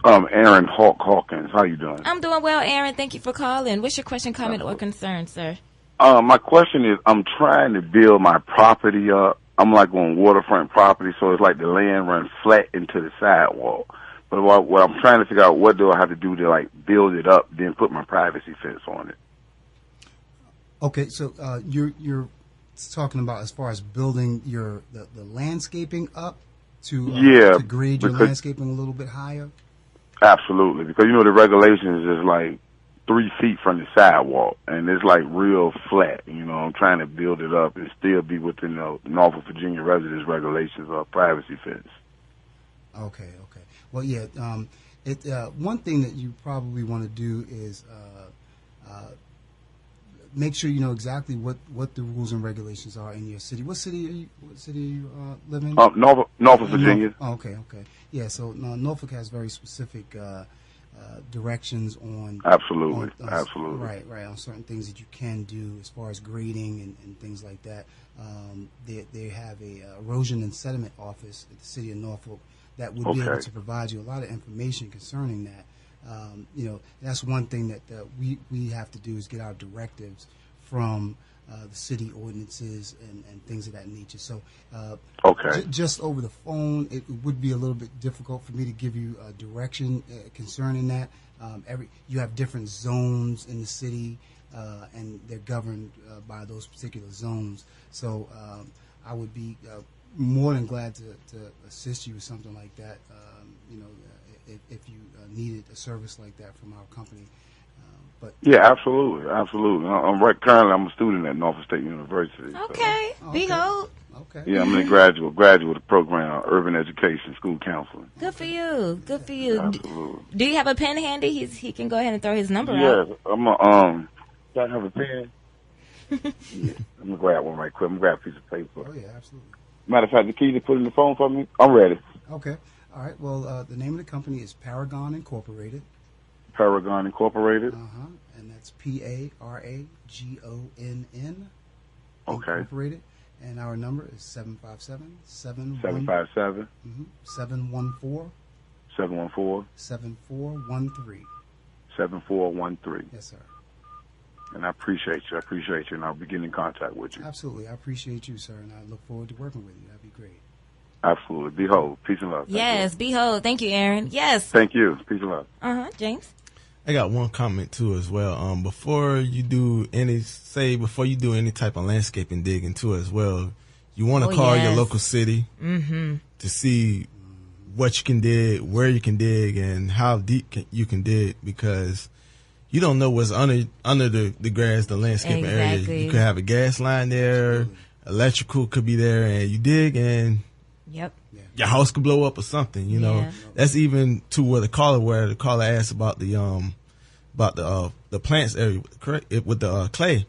Aaron Hawkins. How you doing? I'm doing well, Aaron. Thank you for calling. What's your question, comment, or concern, sir? My question is, I'm trying to build my property up. I'm like on waterfront property, so it's like the land runs flat into the sidewalk. But what I'm trying to figure out, what do I have to do to like build it up, then put my privacy fence on it? Okay, so you're talking about as far as building the landscaping up to grade your landscaping a little bit higher? Absolutely, because the regulations is like 3 feet from the sidewalk, and it's like real flat. I'm trying to build it up and still be within the Norfolk, Virginia residence regulations of privacy fence. Okay. Well, yeah. One thing that you probably want to do is make sure you know exactly what the rules and regulations are in your city. What city are you living in? Norfolk, Virginia. Okay. Yeah, so Norfolk has very specific directions on... Absolutely. Right, on certain things that you can do as far as grading and things like that. They have a erosion and sediment office at the city of Norfolk that would be able to provide you a lot of information concerning that. That's one thing that we have to do is get our directives from the city ordinances and things of that nature. So just over the phone, it would be a little bit difficult for me to give you a direction concerning that. You have different zones in the city, and they're governed by those particular zones. So I would be more than glad to assist you with something like that. If you needed a service like that from our company. Yeah, absolutely. Currently I'm a student at Norfolk State University. Okay. Behold. Okay. Yeah, I'm in the graduate program, urban education, school counseling. Good for you. Absolutely. Do you have a pen handy? He can go ahead and throw his number out. Yeah, do I have a pen? Yeah, I'm gonna grab one right quick. I'm gonna grab a piece of paper. Oh yeah, absolutely. Matter of fact, can you put it in the phone for me? I'm ready. Okay. All right. Well, the name of the company is Paragonn Incorporated. Paragonn Incorporated. And that's Paragonn. Okay. Incorporated. And our number is 757-714. 7413. 7413. Yes, sir. And I appreciate you. And I'll be getting in contact with you. Absolutely. I appreciate you, sir, and I look forward to working with you. That'd be great. Absolutely. Behold. Peace and love. Yes, behold. Thank you, Aaron. Yes. Thank you. Peace and love. James? I got one comment too as well. Before you do any type of landscaping digging too as well, you want to call your local city to see what you can dig, where you can dig, and how deep you can dig, because you don't know what's under the grass, the landscaping area. You could have a gas line there, electrical could be there, and you dig and your house could blow up or something, That's even to where the caller asked about the plants area, correct? With the clay.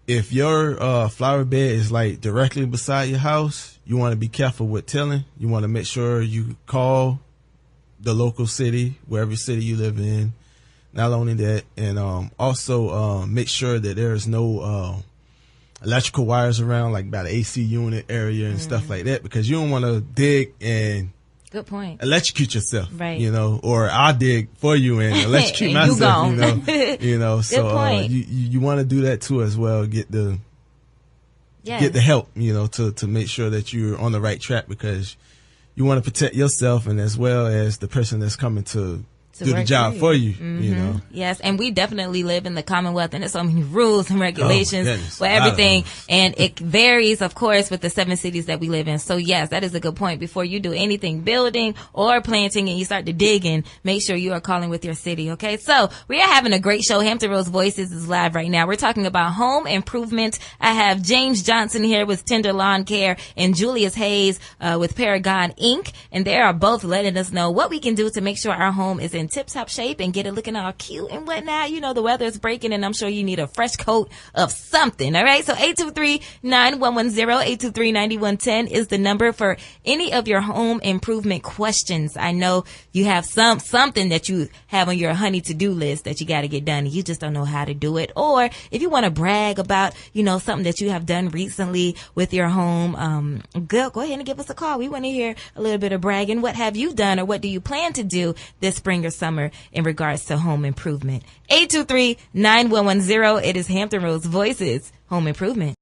If your flower bed is like directly beside your house, you want to be careful with tilling. You want to make sure you call the local city, wherever city you live in. Not only that, and also make sure that there is no electrical wires around, like by the AC unit area and stuff like that, because you don't want to dig and electrocute yourself, right? Or I'll dig for you and electrocute myself. So you want to do that too as well. Get the help, to make sure that you're on the right track, because you want to protect yourself and as well as the person that's coming to do the job for you, Yes, and we definitely live in the Commonwealth, and there's so many rules and regulations for everything, and it varies, of course, with the 7 cities that we live in. So yes, that is a good point. Before you do anything building or planting and you start to digging, make sure you are calling with your city, okay? So we are having a great show. Hampton Roads Voices is live right now. We're talking about home improvement. I have James Johnson here with Tender Lawn Care and Julius Hayes with Paragonn Inc., and they are both letting us know what we can do to make sure our home is in in tip-top shape and get it looking all cute and whatnot. You know, the weather is breaking and I'm sure you need a fresh coat of something. All right. So 823-9110, 823-9110 is the number for any of your home improvement questions. I know you have something that you have on your honey to-do list that you got to get done and you just don't know how to do it. Or if you want to brag about, you know, something that you have done recently with your home, go ahead and give us a call. We want to hear a little bit of bragging. What have you done or what do you plan to do this spring or summer in regards to home improvement? 823-9110. It is Hampton Roads Voices Home Improvement.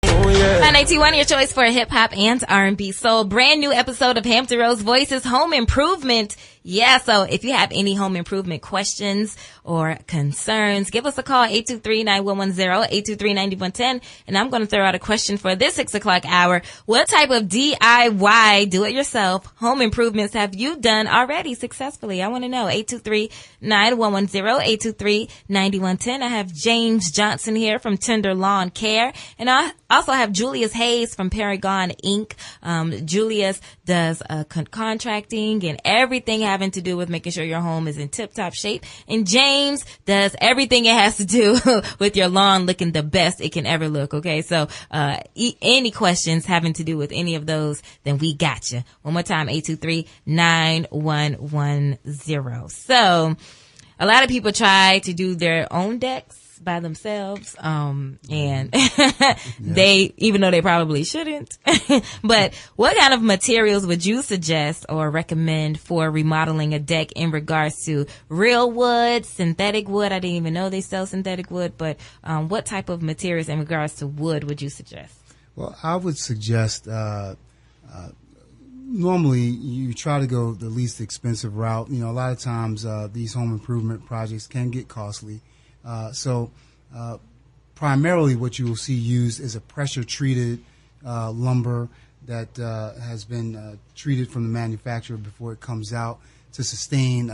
981, your choice for hip hop and R&B soul. Brand new episode of Hampton Roads Voices Home Improvement. Yeah, so if you have any home improvement questions or concerns, give us a call, 823-9110, 823-9110. And I'm going to throw out a question for this 6 o'clock hour. What type of DIY, do-it-yourself, home improvements have you done already successfully? I want to know, 823-9110, 823-9110. I have James Johnson here from Tender Lawn Care. And I also have Julius Hayes from Paragonn Inc. Julius does contracting and everything having to do with making sure your home is in tip-top shape. And James does everything it has to do with your lawn looking the best it can ever look. Okay, so any questions having to do with any of those, then we got you. One more time, 823-9110. So a lot of people try to do their own decks by themselves, and they, even though they probably shouldn't, but what kind of materials would you suggest or recommend for remodeling a deck in regards to real wood, synthetic wood? I didn't even know they sell synthetic wood, but what type of materials in regards to wood would you suggest? Well, I would suggest normally you try to go the least expensive route. You know, a lot of times these home improvement projects can get costly. So primarily what you will see used is a pressure-treated lumber that has been treated from the manufacturer before it comes out to sustain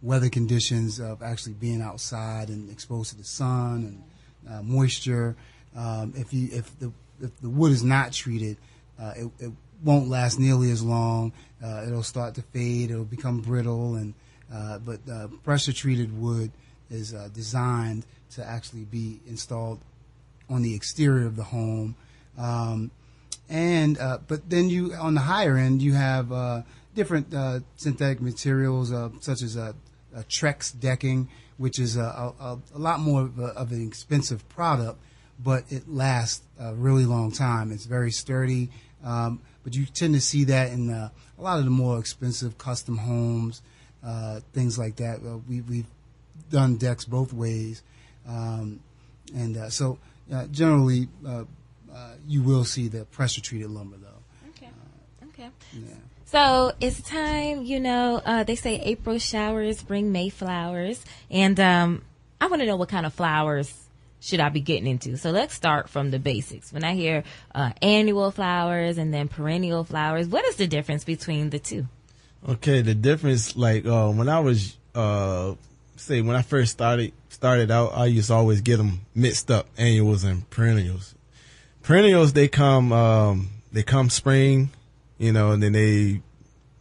weather conditions of actually being outside and exposed to the sun and moisture. If the wood is not treated, it won't last nearly as long. It'll start to fade. It'll become brittle. But pressure-treated wood is designed to actually be installed on the exterior of the home. But then you, on the higher end, you have different synthetic materials such as Trex decking, which is a lot more of an expensive product, but it lasts a really long time. It's very sturdy, but you tend to see that in a lot of the more expensive custom homes, things like that. We've done decks both ways, so generally you will see the pressure treated lumber though. Okay. Yeah. So it's time, you know, they say April showers bring May flowers, and I want to know what kind of flowers should I be getting into. So let's start from the basics. When I hear annual flowers and then perennial flowers, what is the difference between the two? Okay, the difference, like when I was when I first started out, I used to always get them mixed up, annuals and perennials. Perennials, they come spring, you know, and then they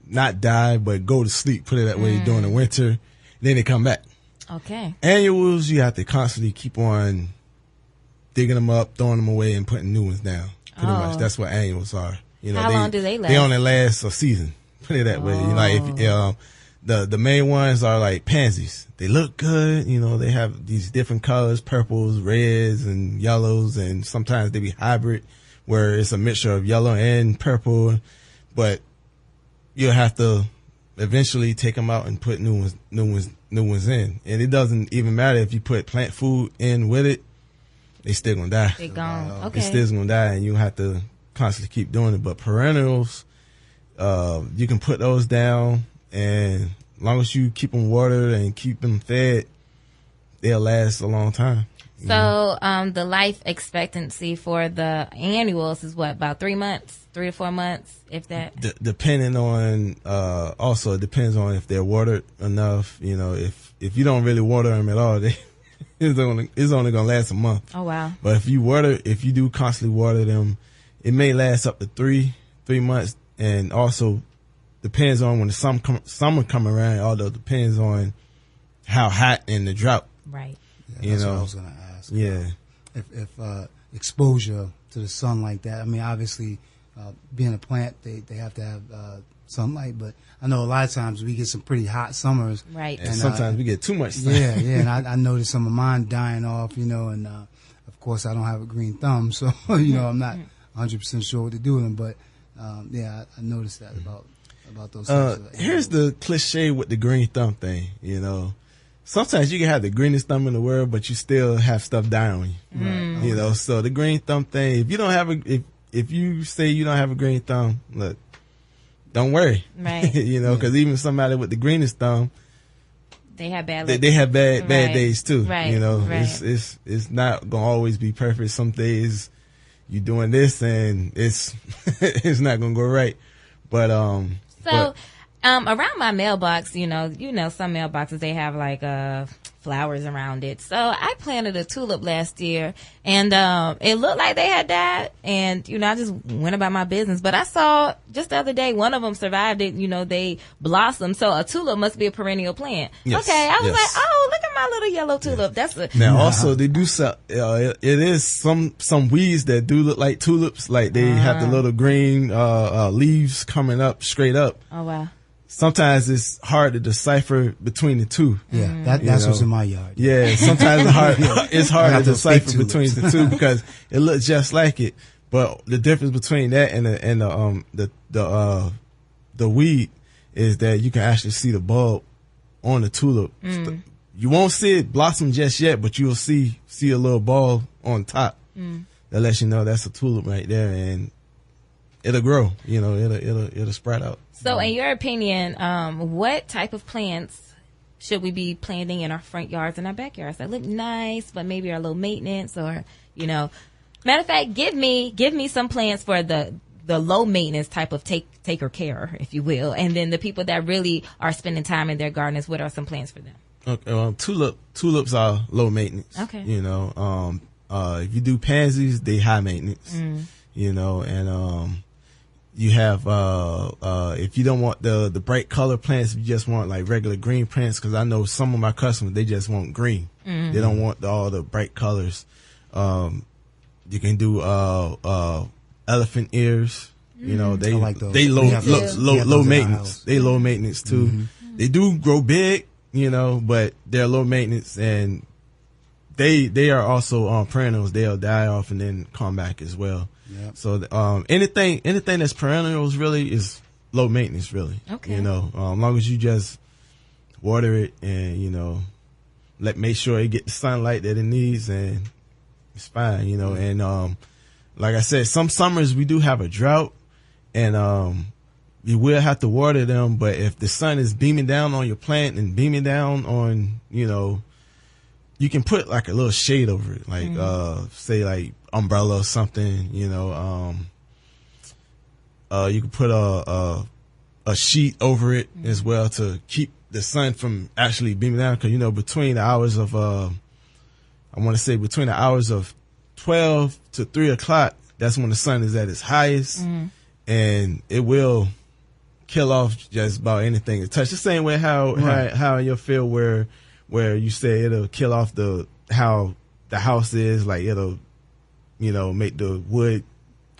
not die but go to sleep, put it that way, during the winter. Then they come back. Okay. Annuals, you have to constantly keep on digging them up, throwing them away, and putting new ones down. Pretty much, that's what annuals are. You know, how long do they last? They only last a season. Put it that way. You know, if the main ones are like pansies. They look good. You know, they have these different colors, purples, reds, and yellows, and sometimes they be hybrid, where it's a mixture of yellow and purple. But you'll have to eventually take them out and put new ones in. And it doesn't even matter if you put plant food in with it; they still gonna die. They gone. Okay. It's still gonna die, and you have to constantly keep doing it. But perennials, you can put those down, and as long as you keep them watered and keep them fed, they'll last a long time. So the life expectancy for the annuals is what, about 3 months, 3 to 4 months, if that? Depending on, also it depends on if they're watered enough. You know, if you don't really water them at all, it's only going to last a month. Oh, wow. But if you do constantly water them, it may last up to three months. And also depends on when the summer come around. Although it depends on how hot and the drought. Right. Yeah, that's what I was going to ask. Yeah. If exposure to the sun like that, I mean, obviously, being a plant, they have to have sunlight, but I know a lot of times we get some pretty hot summers. Right. And sometimes we get too much sun. Yeah, and I noticed some of mine dying off, and of course I don't have a green thumb, so, I'm not 100% sure what to do with them, but I noticed that about those things. Here's the cliche with the green thumb thing, Sometimes you can have the greenest thumb in the world, but you still have stuff die on you. Right. So the green thumb thing, if you don't have if you say you don't have a green thumb, look, don't worry. Right. Because even somebody with the greenest thumb, they have bad they have bad days too. Right. Right. It's not gonna always be perfect. Some days you're doing this and it's it's not gonna go right. But around my mailbox, some mailboxes, they have like flowers around it. So I planted a tulip last year, and it looked like they had died, and I just went about my business. But I saw just the other day one of them survived it. They blossomed. So a tulip must be a perennial plant. Yes, okay, I was like, oh, look at my little yellow tulip. Yeah. That's now also they do sell. It is some weeds that do look like tulips, like they have the little green leaves coming up straight up. Oh wow. Sometimes it's hard to decipher between the two. Yeah, that's what's in my yard. Yeah, sometimes it's hard to decipher between the two because it looks just like it. But the difference between that and the weed is that you can actually see the bulb on the tulip. You won't see it blossom just yet, but you'll see a little bulb on top. That lets you know that's a tulip right there, and it'll grow. It'll spread out. So in your opinion, what type of plants should we be planting in our front yards and our backyards that look nice, but maybe are low maintenance, or, matter of fact, give me some plants for the low maintenance type of taker care, if you will. And then the people that really are spending time in their gardens, what are some plants for them? Okay, well, tulips are low maintenance. Okay. If you do pansies, they high maintenance, and, you have, if you don't want the bright color plants, if you just want like regular green plants, because I know some of my customers, they just want green. They don't want all the bright colors. You can do, elephant ears. They like those. They low maintenance. They low maintenance too. They do grow big, but they're low maintenance, and they are also perennials. They'll die off and then come back as well. Yep. So anything that's perennials really is low maintenance, really. Okay. As long as you just water it and make sure it get the sunlight that it needs, and it's fine. And like I said, some summers we do have a drought, and you will have to water them. But if the sun is beaming down on your plant and beaming down on you can put like a little shade over it, like say like umbrella or something. You can put a sheet over it as well to keep the sun from actually beaming down. Because between the hours of between the hours of 12 to 3 o'clock, that's when the sun is at its highest, and it will kill off just about anything it touches. The same way how you'll feel where you say it'll kill off how the house is, like it'll, make the wood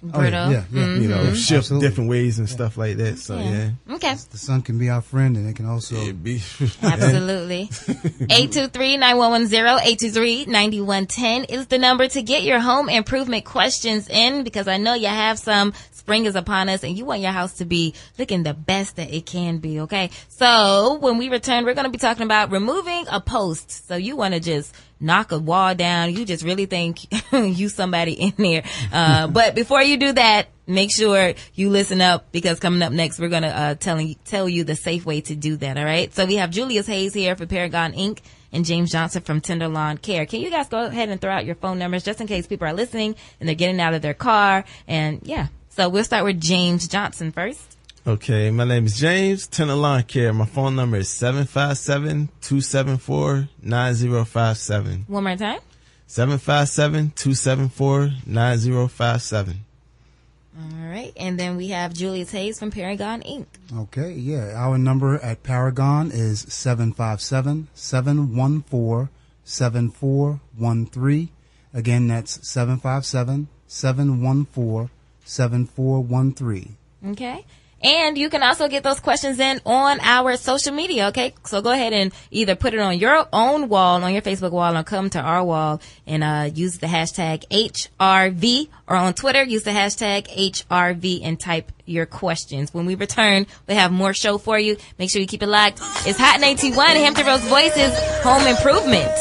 brittle, Absolutely. shift different ways and stuff like that. So okay. The sun can be our friend, and it can also be absolutely. 823-9110, 823-9110 is the number to get your home improvement questions in, because I know you have some. Spring is upon us, and you want your house to be looking the best that it can be, okay? So when we return, we're going to be talking about removing a post. So you want to just knock a wall down. You just really think you somebody in there. But before you do that, make sure you listen up, because coming up next, we're going to tell you the safe way to do that, all right? So we have Julius Hayes here for Paragonn Inc. and James Johnson from Tender Lawn Care. Can you guys go ahead and throw out your phone numbers just in case people are listening and they're getting out of their car? And yeah. So we'll start with James Johnson first. Okay, my name is James, Tender Lawn Care. My phone number is 757-274-9057. One more time. 757-274-9057. All right. And then we have Julius Hayes from Paragonn, Inc. Okay, yeah. Our number at Paragonn is 757-714-7413. Again, that's 757-714-7413. Okay. And you can also get those questions in on our social media, okay? So go ahead and either put it on your own wall, on your Facebook wall, or come to our wall and use the hashtag HRV, or on Twitter, use the hashtag HRV and type your questions. When we return, we have more show for you. Make sure you keep it locked. It's Hot 91, Hampton Roads Voices, Home Improvement.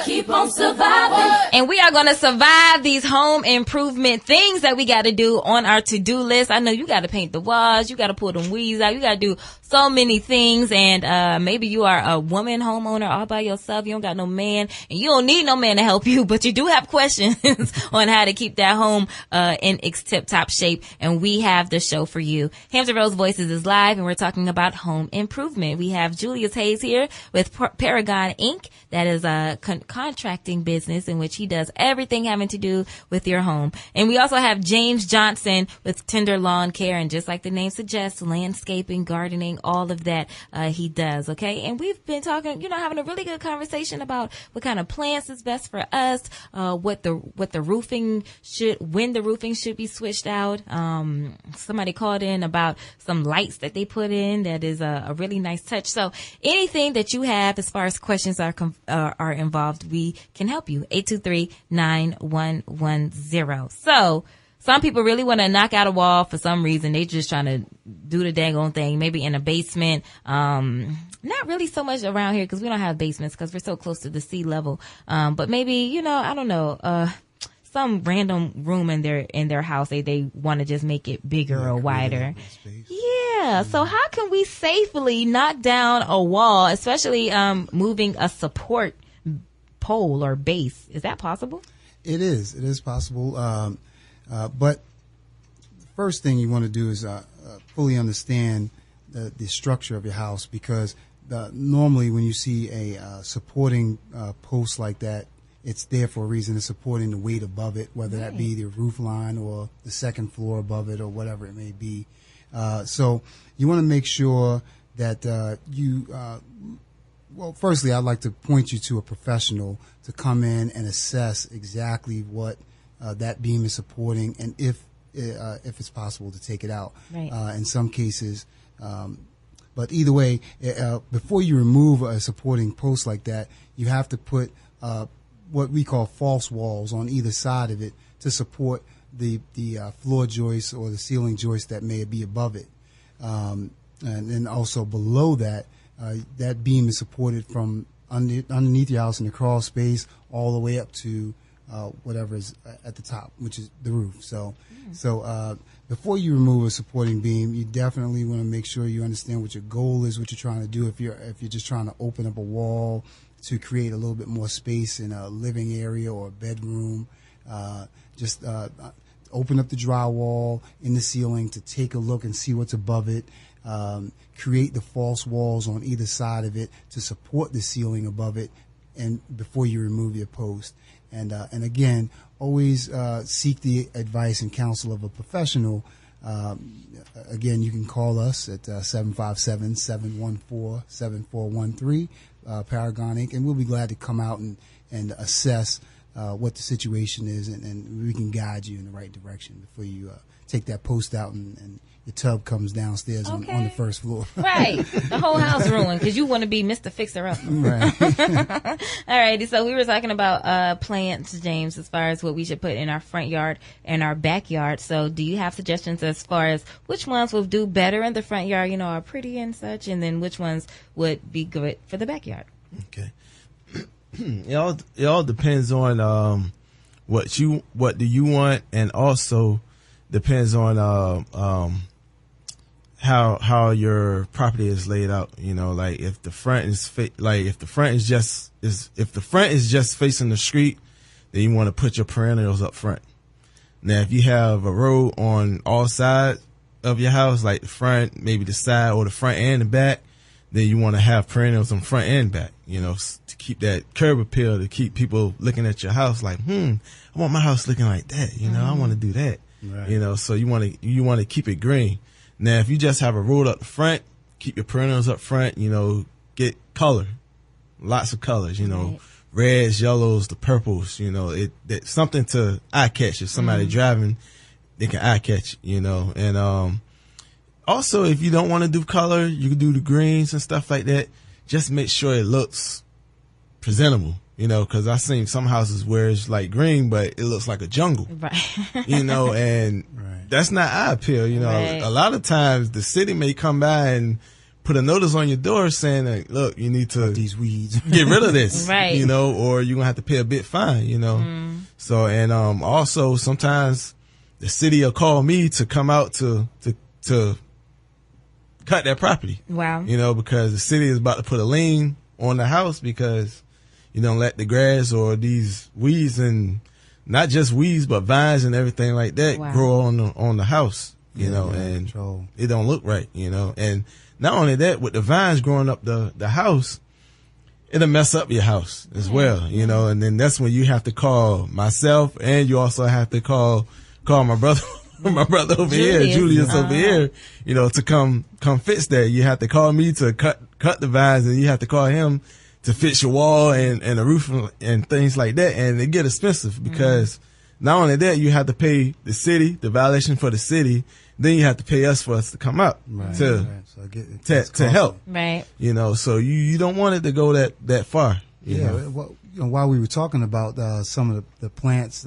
Keep on surviving. And we are going to survive these home improvement things that we got to do on our to-do list. I know you got to paint the walls. You got to pull them weeds out. You got to do so many things. And maybe you are a woman homeowner all by yourself. You don't got no man, and you don't need no man to help you, but you do have questions on how to keep that home in its tip-top shape. And we have the show for you. Hampton Roads Voices is live, and we're talking about home improvement. We have Julius Hayes here with Paragonn, Inc. That is a contracting business in which he does everything having to do with your home. And we also have James Johnson with Tender Lawn Care, and just like the name suggests, landscaping, gardening, all of that he does. Okay, and we've been talking, having a really good conversation about what kind of plants is best for us, when the roofing should be switched out. Somebody called in about some lights that they put in that is a really nice touch. So anything that you have as far as questions are involved, we can help you. 823-9110. So some people really want to knock out a wall for some reason. They just trying to do the dang on thing, maybe in a basement. Not really so much around here because we don't have basements because we're so close to the sea level. But maybe, I don't know, some random room in their house. They want to just make it bigger or wider. Yeah. So how can we safely knock down a wall, especially moving a support pole or base? Is that possible? It is. It is possible. But the first thing you want to do is fully understand the structure of your house, because normally when you see a supporting post like that, it's there for a reason. It's supporting the weight above it, whether that be the roof line or the second floor above it or whatever it may be. So you want to make sure that well, firstly, I'd like to point you to a professional to come in and assess exactly what that beam is supporting, and if it's possible to take it out. Right. In some cases, but either way, before you remove a supporting post like that, you have to put what we call false walls on either side of it to support the floor joist or the ceiling joist that may be above it, and then also below that. That beam is supported from underneath your house in the crawl space all the way up to whatever is at the top, which is the roof. So before you remove a supporting beam, you definitely want to make sure you understand what your goal is, what you're trying to do. If you're just trying to open up a wall to create a little bit more space in a living area or a bedroom, just open up the drywall in the ceiling to take a look and see what's above it. Create the false walls on either side of it to support the ceiling above it, and before you remove your post. And again, always seek the advice and counsel of a professional. Again, you can call us at 757-714-7413, Paragonn, Inc., and we'll be glad to come out and assess what the situation is, and we can guide you in the right direction before you take that post out and your tub comes downstairs on the first floor. Right. The whole house ruined because you want to be Mr. Fixer-Upper. Right. All righty. So we were talking about plants, James, as far as what we should put in our front yard and our backyard. So do you have suggestions as far as which ones will do better in the front yard, are pretty and such, and then which ones would be good for the backyard? Okay. It all depends on what do you want, and also depends on how your property is laid out. Like if the front is just facing the street, then you want to put your perennials up front. Now, if you have a road on all sides of your house, like the front, maybe the side, or the front and the back, then you want to have perennials on front and back, to keep that curb appeal, to keep people looking at your house like, I want my house looking like that, I want to do that. Right. You know, so you want to keep it green. Now, if you just have a road up the front, keep your perennials up front. You know, get color, lots of colors. You know, reds, yellows, the purples. You know, it's something to eye catch. If somebody driving, they can eye catch. You know, and also if you don't want to do color, you can do the greens and stuff like that. Just make sure it looks presentable. You know, because I've seen some houses where it's like green, but it looks like a jungle. Right. You know, and that's not eye appeal. You know, a lot of times the city may come by and put a notice on your door saying, that, look, you need to these weeds, get rid of this. Right. You know, or you're gonna have to pay a bit fine. You know, so and also sometimes the city will call me to come out to cut their property. Wow. You know, because the city is about to put a lien on the house because you don't let the grass or these weeds and not just weeds but vines and everything like that grow on the house, you know, and it don't look right, you know. And not only that, with the vines growing up the house, it'll mess up your house as well, you know. And then that's when you have to call myself, and you also have to call my brother. My brother over here, Julius over here, you know, to come fix that. You have to call me to cut the vines, and you have to call him to fix your wall and the roof and things like that. And it get expensive because not only that, you have to pay the city, the violation for the city. Then you have to pay us for us to come out to help. Right. You know, so you don't want it to go that far. You know? Well, you know, while we were talking about some of the plants,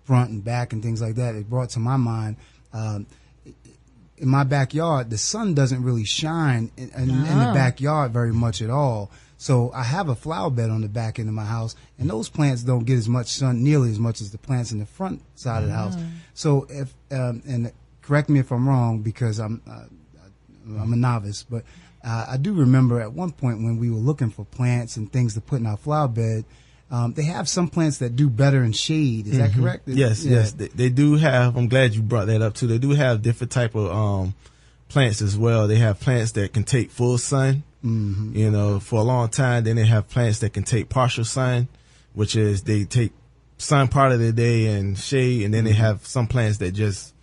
front and back and things like that, it brought to my mind, in my backyard, the sun doesn't really shine in the backyard very much at all. So I have a flower bed on the back end of my house, and those plants don't get as much sun, nearly as much as the plants in the front side of the house. So if and correct me if I'm wrong, because I'm a novice, but I do remember at one point when we were looking for plants and things to put in our flower bed, they have some plants that do better in shade. Is that correct? Yes, yes. They do have, I'm glad you brought that up too. They do have different type of plants as well. They have plants that can take full sun, you know, for a long time. Then they have plants that can take partial sun, which is they take sun part of the day and shade. And then they have some plants that just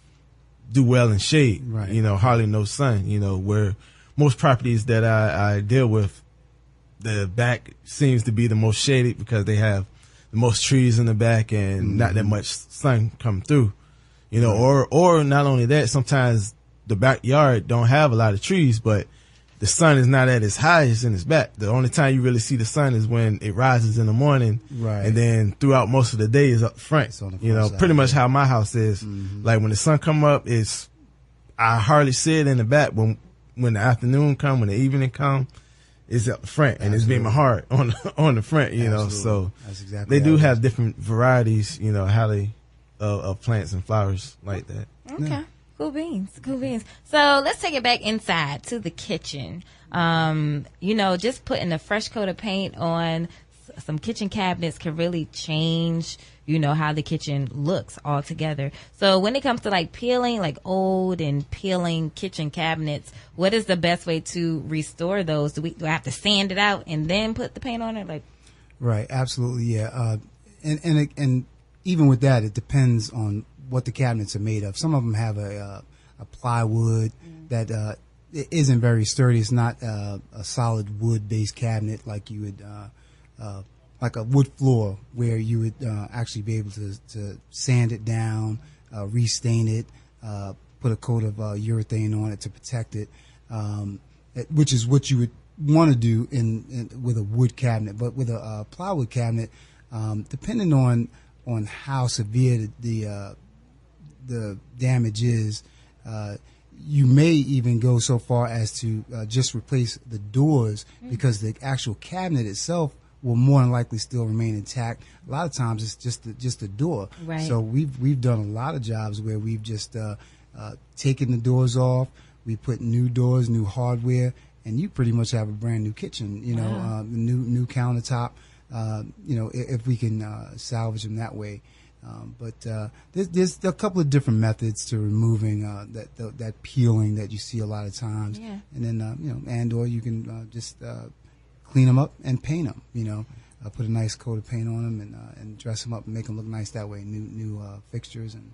do well in shade, you know, hardly no sun, you know, where most properties that I deal with, the back seems to be the most shaded because they have the most trees in the back and not that much sun come through, you know, or not only that, sometimes the backyard don't have a lot of trees, but the sun is not at its highest in its back. The only time you really see the sun is when it rises in the morning, and then throughout most of the day is up front. You know, pretty much how my house is. Like when the sun come up, I hardly see it in the back. When the afternoon come, when the evening come, it's up the front, and it's being hard on the front. You know, so that's exactly they do have different varieties. You know, how they of plants and flowers like that. Okay. Cool beans. Cool beans. So let's take it back inside to the kitchen. You know, just putting a fresh coat of paint on some kitchen cabinets can really change, you know, how the kitchen looks altogether. So when it comes to like peeling, like old and peeling kitchen cabinets, what is the best way to restore those? Do I have to sand it out and then put the paint on it? Like, right. Absolutely. Yeah. And even with that, it depends on what the cabinets are made of. Some of them have a plywood that it isn't very sturdy. It's not a solid wood-based cabinet like you would, like a wood floor, where you would actually be able to sand it down, restain it, put a coat of urethane on it to protect it, which is what you would want to do with a wood cabinet. But with a plywood cabinet, depending on how severe the damage is, you may even go so far as to just replace the doors, because the actual cabinet itself will more than likely still remain intact. A lot of times it's just the door. Right. So we've done a lot of jobs where we've just taken the doors off, we put new doors, new hardware, and you pretty much have a brand new kitchen. You know, new countertop. You know, if we can salvage them that way. But there's a couple of different methods to removing that peeling that you see a lot of times. Yeah. And then, you know, or you can just clean them up and paint them, you know, put a nice coat of paint on them and dress them up and make them look nice that way. New fixtures and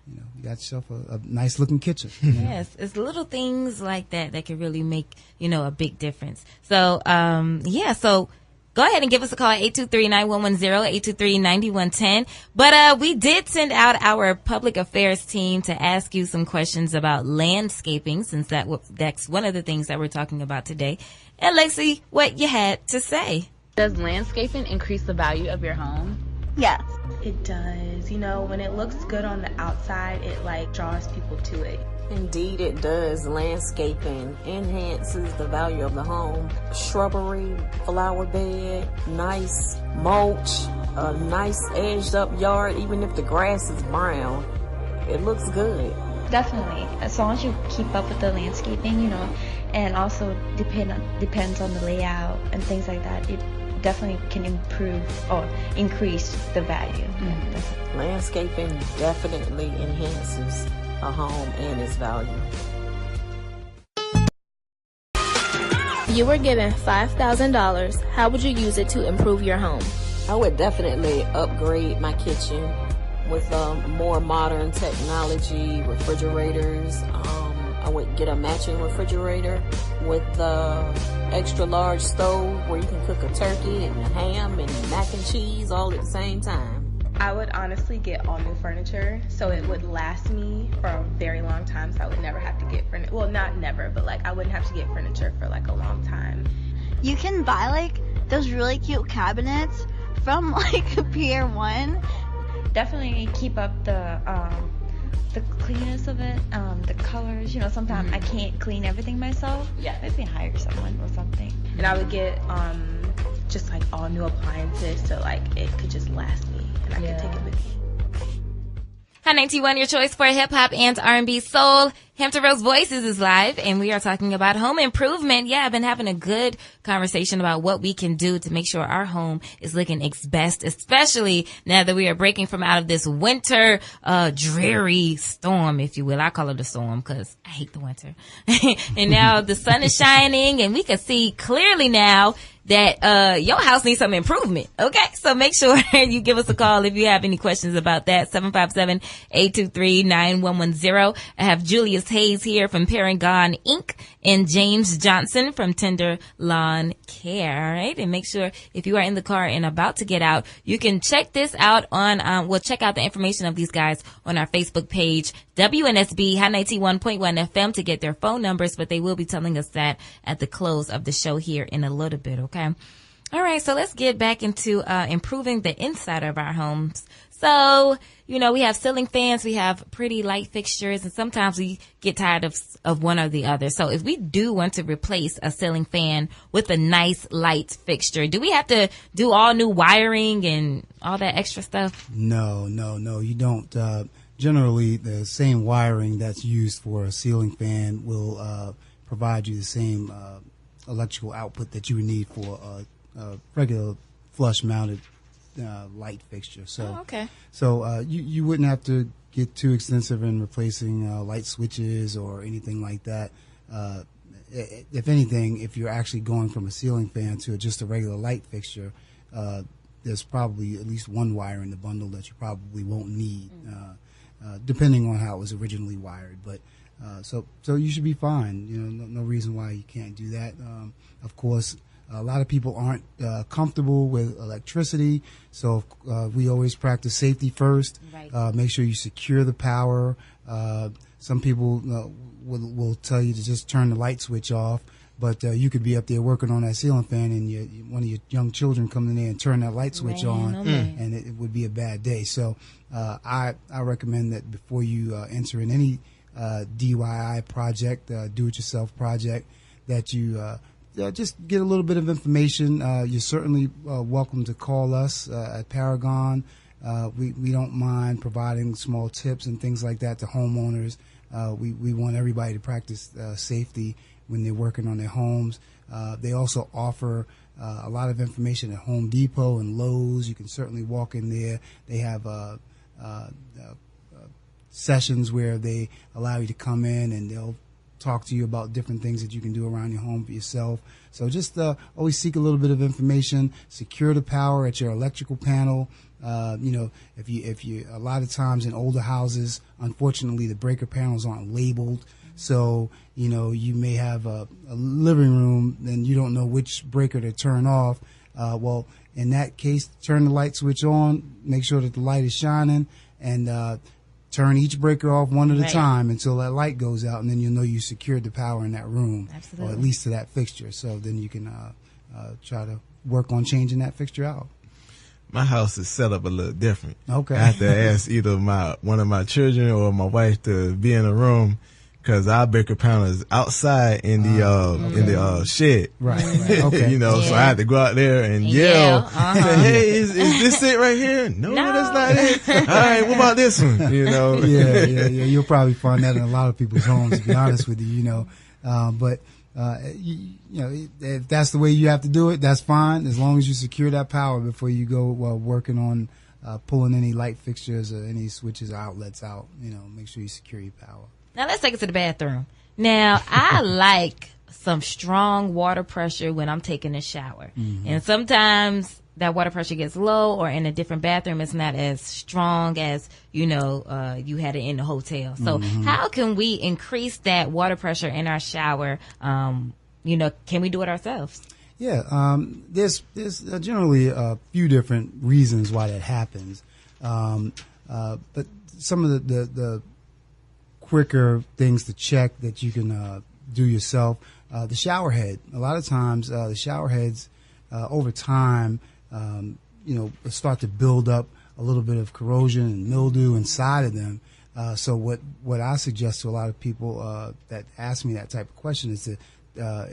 you got yourself a nice looking kitchen. Yes, it's little things like that that can really make, a big difference. So, so go ahead and give us a call at 823-9110, 823-9110. But we did send out our public affairs team to ask you some questions about landscaping, since that's one of the things that we're talking about today. And let's see what you had to say. Does landscaping increase the value of your home? Yes. It does. When it looks good on the outside, it draws people to it. Indeed it does. Landscaping enhances the value of the home. Shrubbery, flower bed, nice mulch, a nice edged up yard, even if the grass is brown, it looks good. Definitely. As long as you keep up with the landscaping, and also depends on the layout and things like that, it definitely can improve or increase the value. Landscaping definitely enhances a home and its value. You were given $5,000. How would you use it to improve your home? I would definitely upgrade my kitchen with more modern technology, refrigerators. I would get a matching refrigerator with extra large stove where you can cook a turkey and a ham and mac and cheese all at the same time. I would honestly get all new furniture so it would last me for a very long time, so I would never have to get furniture. Well, not never, but I wouldn't have to get furniture for a long time. You can buy those really cute cabinets from Pier 1. Definitely keep up the cleanness of it, the colors. Sometimes I can't clean everything myself. Yeah. Maybe hire someone or something. And I would get just all new appliances so it could just last me and I could take it with me. Hi 91, your choice for hip hop and R&B soul. Hampton Roads Voices is live, and we are talking about home improvement. Yeah, I've been having a good conversation about what we can do to make sure our home is looking its best, especially now that we are breaking from out of this winter, dreary storm, if you will. I call it a storm because I hate the winter. And now the sun is shining, and we can see clearly now that your house needs some improvement. Okay, so make sure you give us a call if you have any questions about that. 757-823-9110. I have Julius Hayes here from Paragonn Inc. and James Johnson from Tender Lawn Care. All right, and make sure if you are in the car and about to get out, you can check this out on. Check out the information of these guys on our Facebook page, WNSB High 91.1 FM, to get their phone numbers. But they will be telling us that at the close of the show here in a little bit. Okay. All right, so let's get back into improving the inside of our homes. So, we have ceiling fans, we have pretty light fixtures, and sometimes we get tired of one or the other. So if we do want to replace a ceiling fan with a nice light fixture, do we have to do all new wiring and all that extra stuff? No, you don't. Generally, the same wiring that's used for a ceiling fan will provide you the same electrical output that you would need for a regular flush-mounted light fixture. So, you wouldn't have to get too extensive in replacing light switches or anything like that. If anything, if you're actually going from a ceiling fan to just a regular light fixture, there's probably at least one wire in the bundle that you probably won't need, depending on how it was originally wired. But so you should be fine. No reason why you can't do that. Of course, a lot of people aren't comfortable with electricity, so we always practice safety first. Right. Make sure you secure the power. Some people will tell you to just turn the light switch off, but you could be up there working on that ceiling fan, and one of your young children come in there and turn that light switch on, and it would be a bad day. So I recommend that before you enter in any DIY project, do-it-yourself project, that you just get a little bit of information. You're certainly welcome to call us at Paragonn. We don't mind providing small tips and things like that to homeowners. We want everybody to practice safety when they're working on their homes. They also offer a lot of information at Home Depot and Lowe's. You can certainly walk in there. They have sessions where they allow you to come in and they'll talk to you about different things that you can do around your home for yourself. So just always seek a little bit of information, secure the power at your electrical panel, If you a lot of times in older houses, unfortunately, the breaker panels aren't labeled. So, you may have a living room, and you don't know which breaker to turn off. Well, in that case, turn the light switch on, make sure that the light is shining, and turn each breaker off one at a time until that light goes out, and then you'll know you secured the power in that room, or at least to that fixture. So then you can try to work on changing that fixture out. My house is set up a little different. Okay. I have to ask either one of my children or my wife to be in the room, because our breaker panel is outside in the shed. Right. Okay. So I had to go out there and yell. Say, hey, is this it right here? No, that's not it. All right, what about this one? Yeah. You'll probably find that in a lot of people's homes, to be honest with you. But if that's the way you have to do it, that's fine, as long as you secure that power before you go working on pulling any light fixtures or any switches or outlets out. Make sure you secure your power. Now let's take it to the bathroom. Now, I like some strong water pressure when I'm taking a shower. Mm-hmm. And sometimes that water pressure gets low, or in a different bathroom, it's not as strong as, you had it in the hotel. So how can we increase that water pressure in our shower? Can we do it ourselves? Yeah. There's generally a few different reasons why that happens. But some of the quicker things to check that you can do yourself. The shower head. A lot of times, the shower heads over time, start to build up a little bit of corrosion and mildew inside of them. So what I suggest to a lot of people that ask me that type of question is to,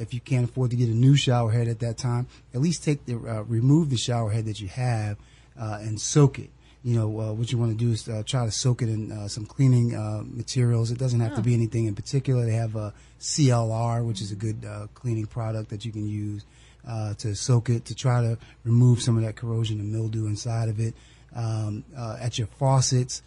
if you can't afford to get a new shower head at that time, at least remove the shower head that you have and soak it. What you want to do is try to soak it in some cleaning materials. It doesn't have to be anything in particular. They have a CLR, which is a good cleaning product that you can use to soak it, to try to remove some of that corrosion and mildew inside of it. At your faucets,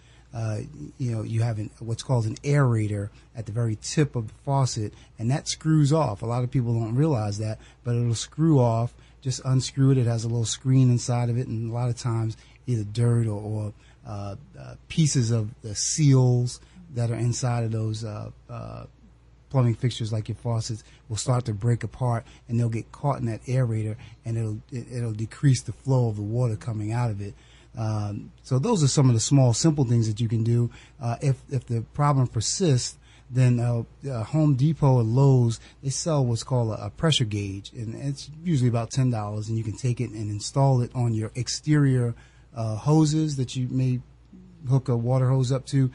you have what's called an aerator at the very tip of the faucet, and that screws off. A lot of people don't realize that, but it'll screw off. Just unscrew it. It has a little screen inside of it, and a lot of times either dirt or pieces of the seals that are inside of those plumbing fixtures, like your faucets, will start to break apart, and they'll get caught in that aerator, and it'll decrease the flow of the water coming out of it. So those are some of the small, simple things that you can do. If the problem persists, then Home Depot or Lowe's, they sell what's called a pressure gauge, and it's usually about $10, and you can take it and install it on your exterior hoses that you may hook a water hose up to,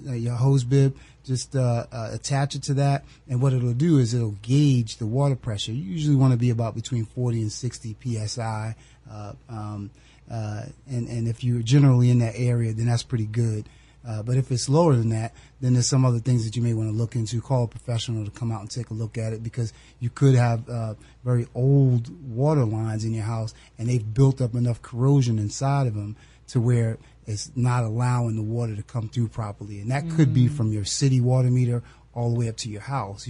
your hose bib. Just attach it to that, and what it'll do is it'll gauge the water pressure. You usually want to be about between 40 and 60 psi, and if you're generally in that area, then that's pretty good. But if it's lower than that, then there's some other things that you may want to look into. Call a professional to come out and take a look at it, because you could have very old water lines in your house, and they've built up enough corrosion inside of them to where it's not allowing the water to come through properly. And that could be from your city water meter all the way up to your house,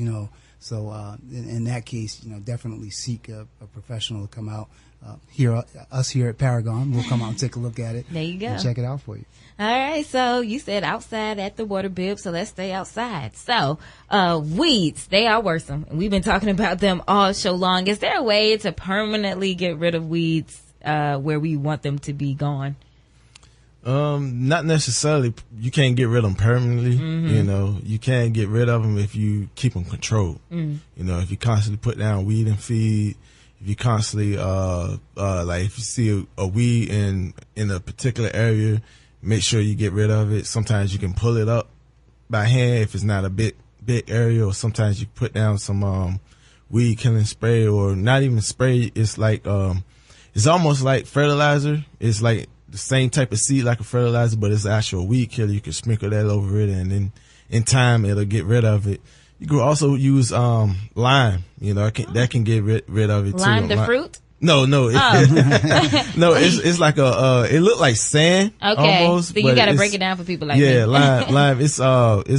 So in that case, definitely seek a professional to come out. Us here at Paragonn, we'll come out and take a look at it. There you go. And check it out for you. All right, so you said outside at the water bib, so let's stay outside. So, weeds, they are worrisome. We've been talking about them all show long. Is there a way to permanently get rid of weeds where we want them to be gone? Not necessarily. You can't get rid of them permanently. You can get rid of them if you keep them controlled. If you constantly put down weed and feed, if you constantly, like if you see a weed in a particular area, make sure you get rid of it. Sometimes you can pull it up by hand if it's not a big area, or sometimes you put down some weed killing spray, or not even spray. It's like it's almost like fertilizer. It's like the same type of seed like a fertilizer, but it's actual weed killer. You can sprinkle that over it, and then in time it'll get rid of it. You can also use lime. That can get rid of it too. Lime the fruit? No. No, it's like it looked like sand. Okay. Almost, so you got to break it down for people like me. Yeah, lime. It's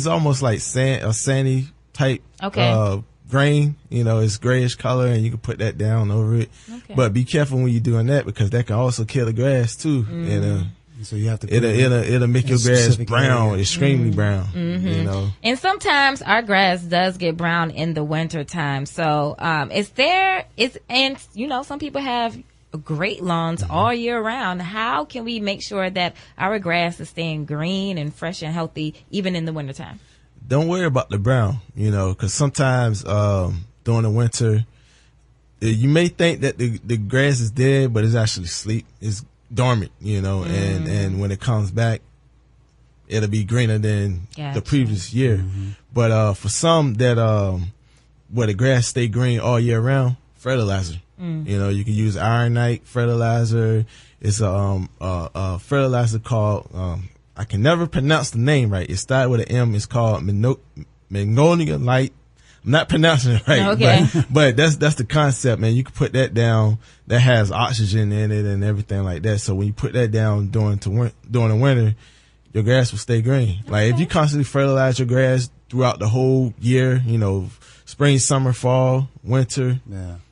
almost like sand, a sandy type. Okay. grain, it's grayish color, and you can put that down over it. Okay. But be careful when you're doing that, because that can also kill the grass too. So you have to. It'll make your grass brown, extremely brown. Mm-hmm. And sometimes our grass does get brown in the winter time. So some people have great lawns all year round. How can we make sure that our grass is staying green and fresh and healthy even in the wintertime? Don't worry about the brown, because sometimes during the winter, you may think that the grass is dead, but it's actually asleep. It's dormant, and when it comes back, it'll be greener than the previous year. But for some that where the grass stay green all year round, fertilizer. You can use ironite fertilizer. It's a fertilizer called I can never pronounce the name right. It started with an M. It's called Magnolia Light. I'm not pronouncing it right, okay. but that's the concept, man. You can put that down. That has oxygen in it and everything like that. So when you put that down during the winter, your grass will stay green. Okay. Like if you constantly fertilize your grass throughout the whole year, spring, summer, fall, winter,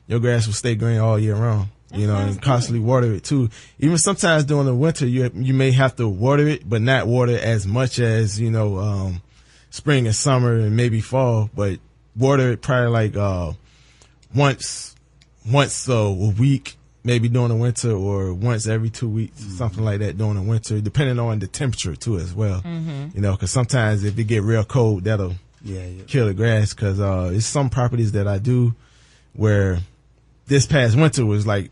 your grass will stay green all year round. And constantly water it too. Even sometimes during the winter, you may have to water it, but not water as much as spring and summer and maybe fall. But water it probably like once a week, maybe during the winter, or once every 2 weeks, something like that during the winter, depending on the temperature too as well. Because sometimes if it get real cold, that'll kill the grass. Because it's some properties that I do where this past winter was like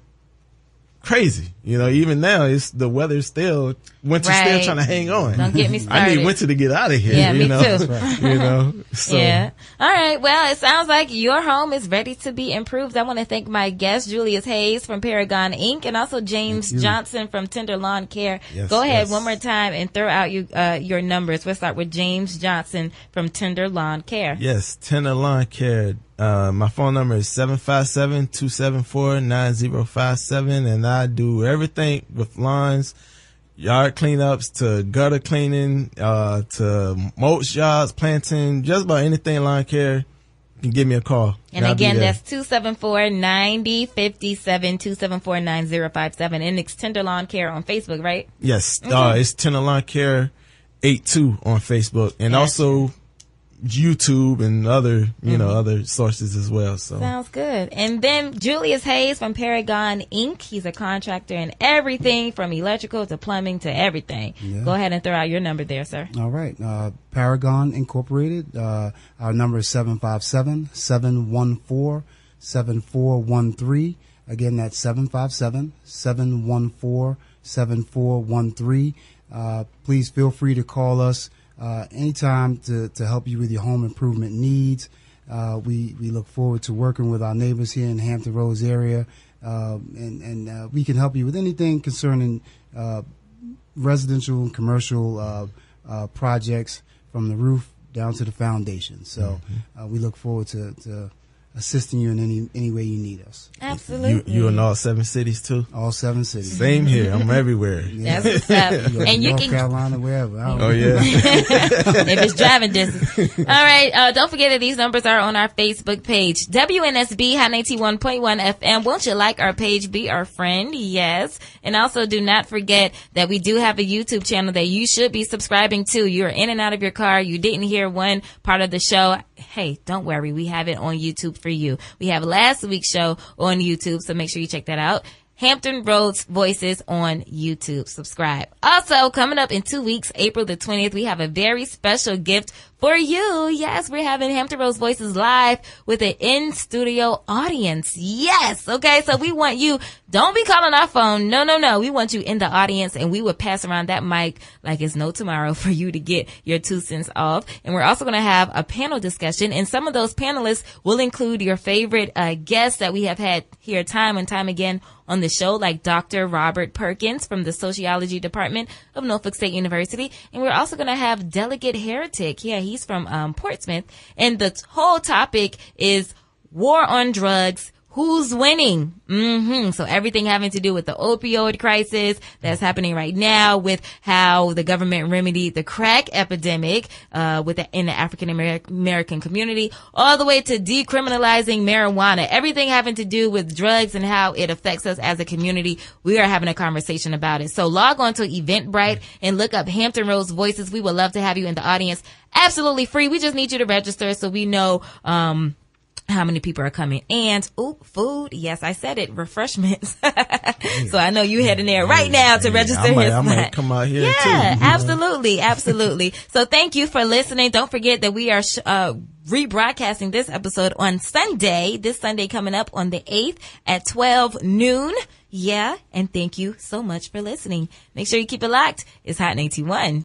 crazy. Even now the weather's still winter's still trying to hang on. Don't get me started. I need winter to get out of here. Yeah, me too. So. Yeah. All right. Well, it sounds like your home is ready to be improved. I want to thank my guest, Julius Hayes from Paragonn Inc., and also James Johnson from Tender Lawn Care. Yes, Go ahead one more time and throw out your numbers. We'll start with James Johnson from Tender Lawn Care. Yes, Tender Lawn Care. My phone number is 757-274-9057, and I do everything with lawns, yard cleanups to gutter cleaning, to mulch jobs, planting, just about anything lawn care. You can give me a call. And again, that's 274-9057, 274-9057, and it's Tender Lawn Care on Facebook, right? Yes, it's Tender Lawn Care 82 on Facebook, and also YouTube and other, other sources as well. So sounds good. And then Julius Hayes from Paragonn Inc. He's a contractor in everything from electrical to plumbing to everything. Yeah. Go ahead and throw out your number there, sir. All right. Paragonn Incorporated. Our number is 757-714-7413. Again, that's 757-714-7413. Please feel free to call us anytime to help you with your home improvement needs. We look forward to working with our neighbors here in Hampton Roads area, and we can help you with anything concerning residential and commercial projects from the roof down to the foundation. So we look forward to assisting you in any way you need us. Absolutely. You in all 7 cities too? All 7 cities. Same here. I'm everywhere. That's what's up. And you North Carolina, wherever. Oh yeah. If it's driving distance. All right. Don't forget that these numbers are on our Facebook page. WNSB High 91.1 FM. Won't you like our page? Be our friend. Yes. And also do not forget that we do have a YouTube channel that you should be subscribing to. You're in and out of your car. You didn't hear one part of the show. Hey, don't worry. We have it on YouTube for you. We have last week's show on YouTube, so make sure you check that out. Hampton Roads Voices on YouTube. Subscribe. Also, coming up in 2 weeks, April the 20th, we have a very special gift for you. Yes, we're having Hampton Roads Voices live with an in-studio audience. Yes. Okay, so we want you, don't be calling our phone. No. We want you in the audience, and we will pass around that mic like it's no tomorrow for you to get your 2 cents off. And we're also going to have a panel discussion, and some of those panelists will include your favorite guests that we have had here time and time again on the show, like Dr. Robert Perkins from the Sociology Department of Norfolk State University. And we're also going to have Delegate Heretic. Yeah, he's from Portsmouth. And the whole topic is war on drugs. who's winning? So everything having to do with the opioid crisis that's happening right now, with how the government remedied the crack epidemic in the African American community, all the way to decriminalizing marijuana. Everything having to do with drugs and how it affects us as a community. We are having a conversation about it. So log on to Eventbrite and look up Hampton Roads Voices. We would love to have you in the audience. Absolutely free. We just need you to register so we know how many people are coming. And food, yes, I said it, refreshments. So I know you heading there right now to register. I might come out here too. Yeah, absolutely. So thank you for listening. Don't forget that we are rebroadcasting this episode on Sunday, this Sunday coming up on the 8th at 12 noon. Yeah, and thank you so much for listening. Make sure you keep it locked. It's Hot 91.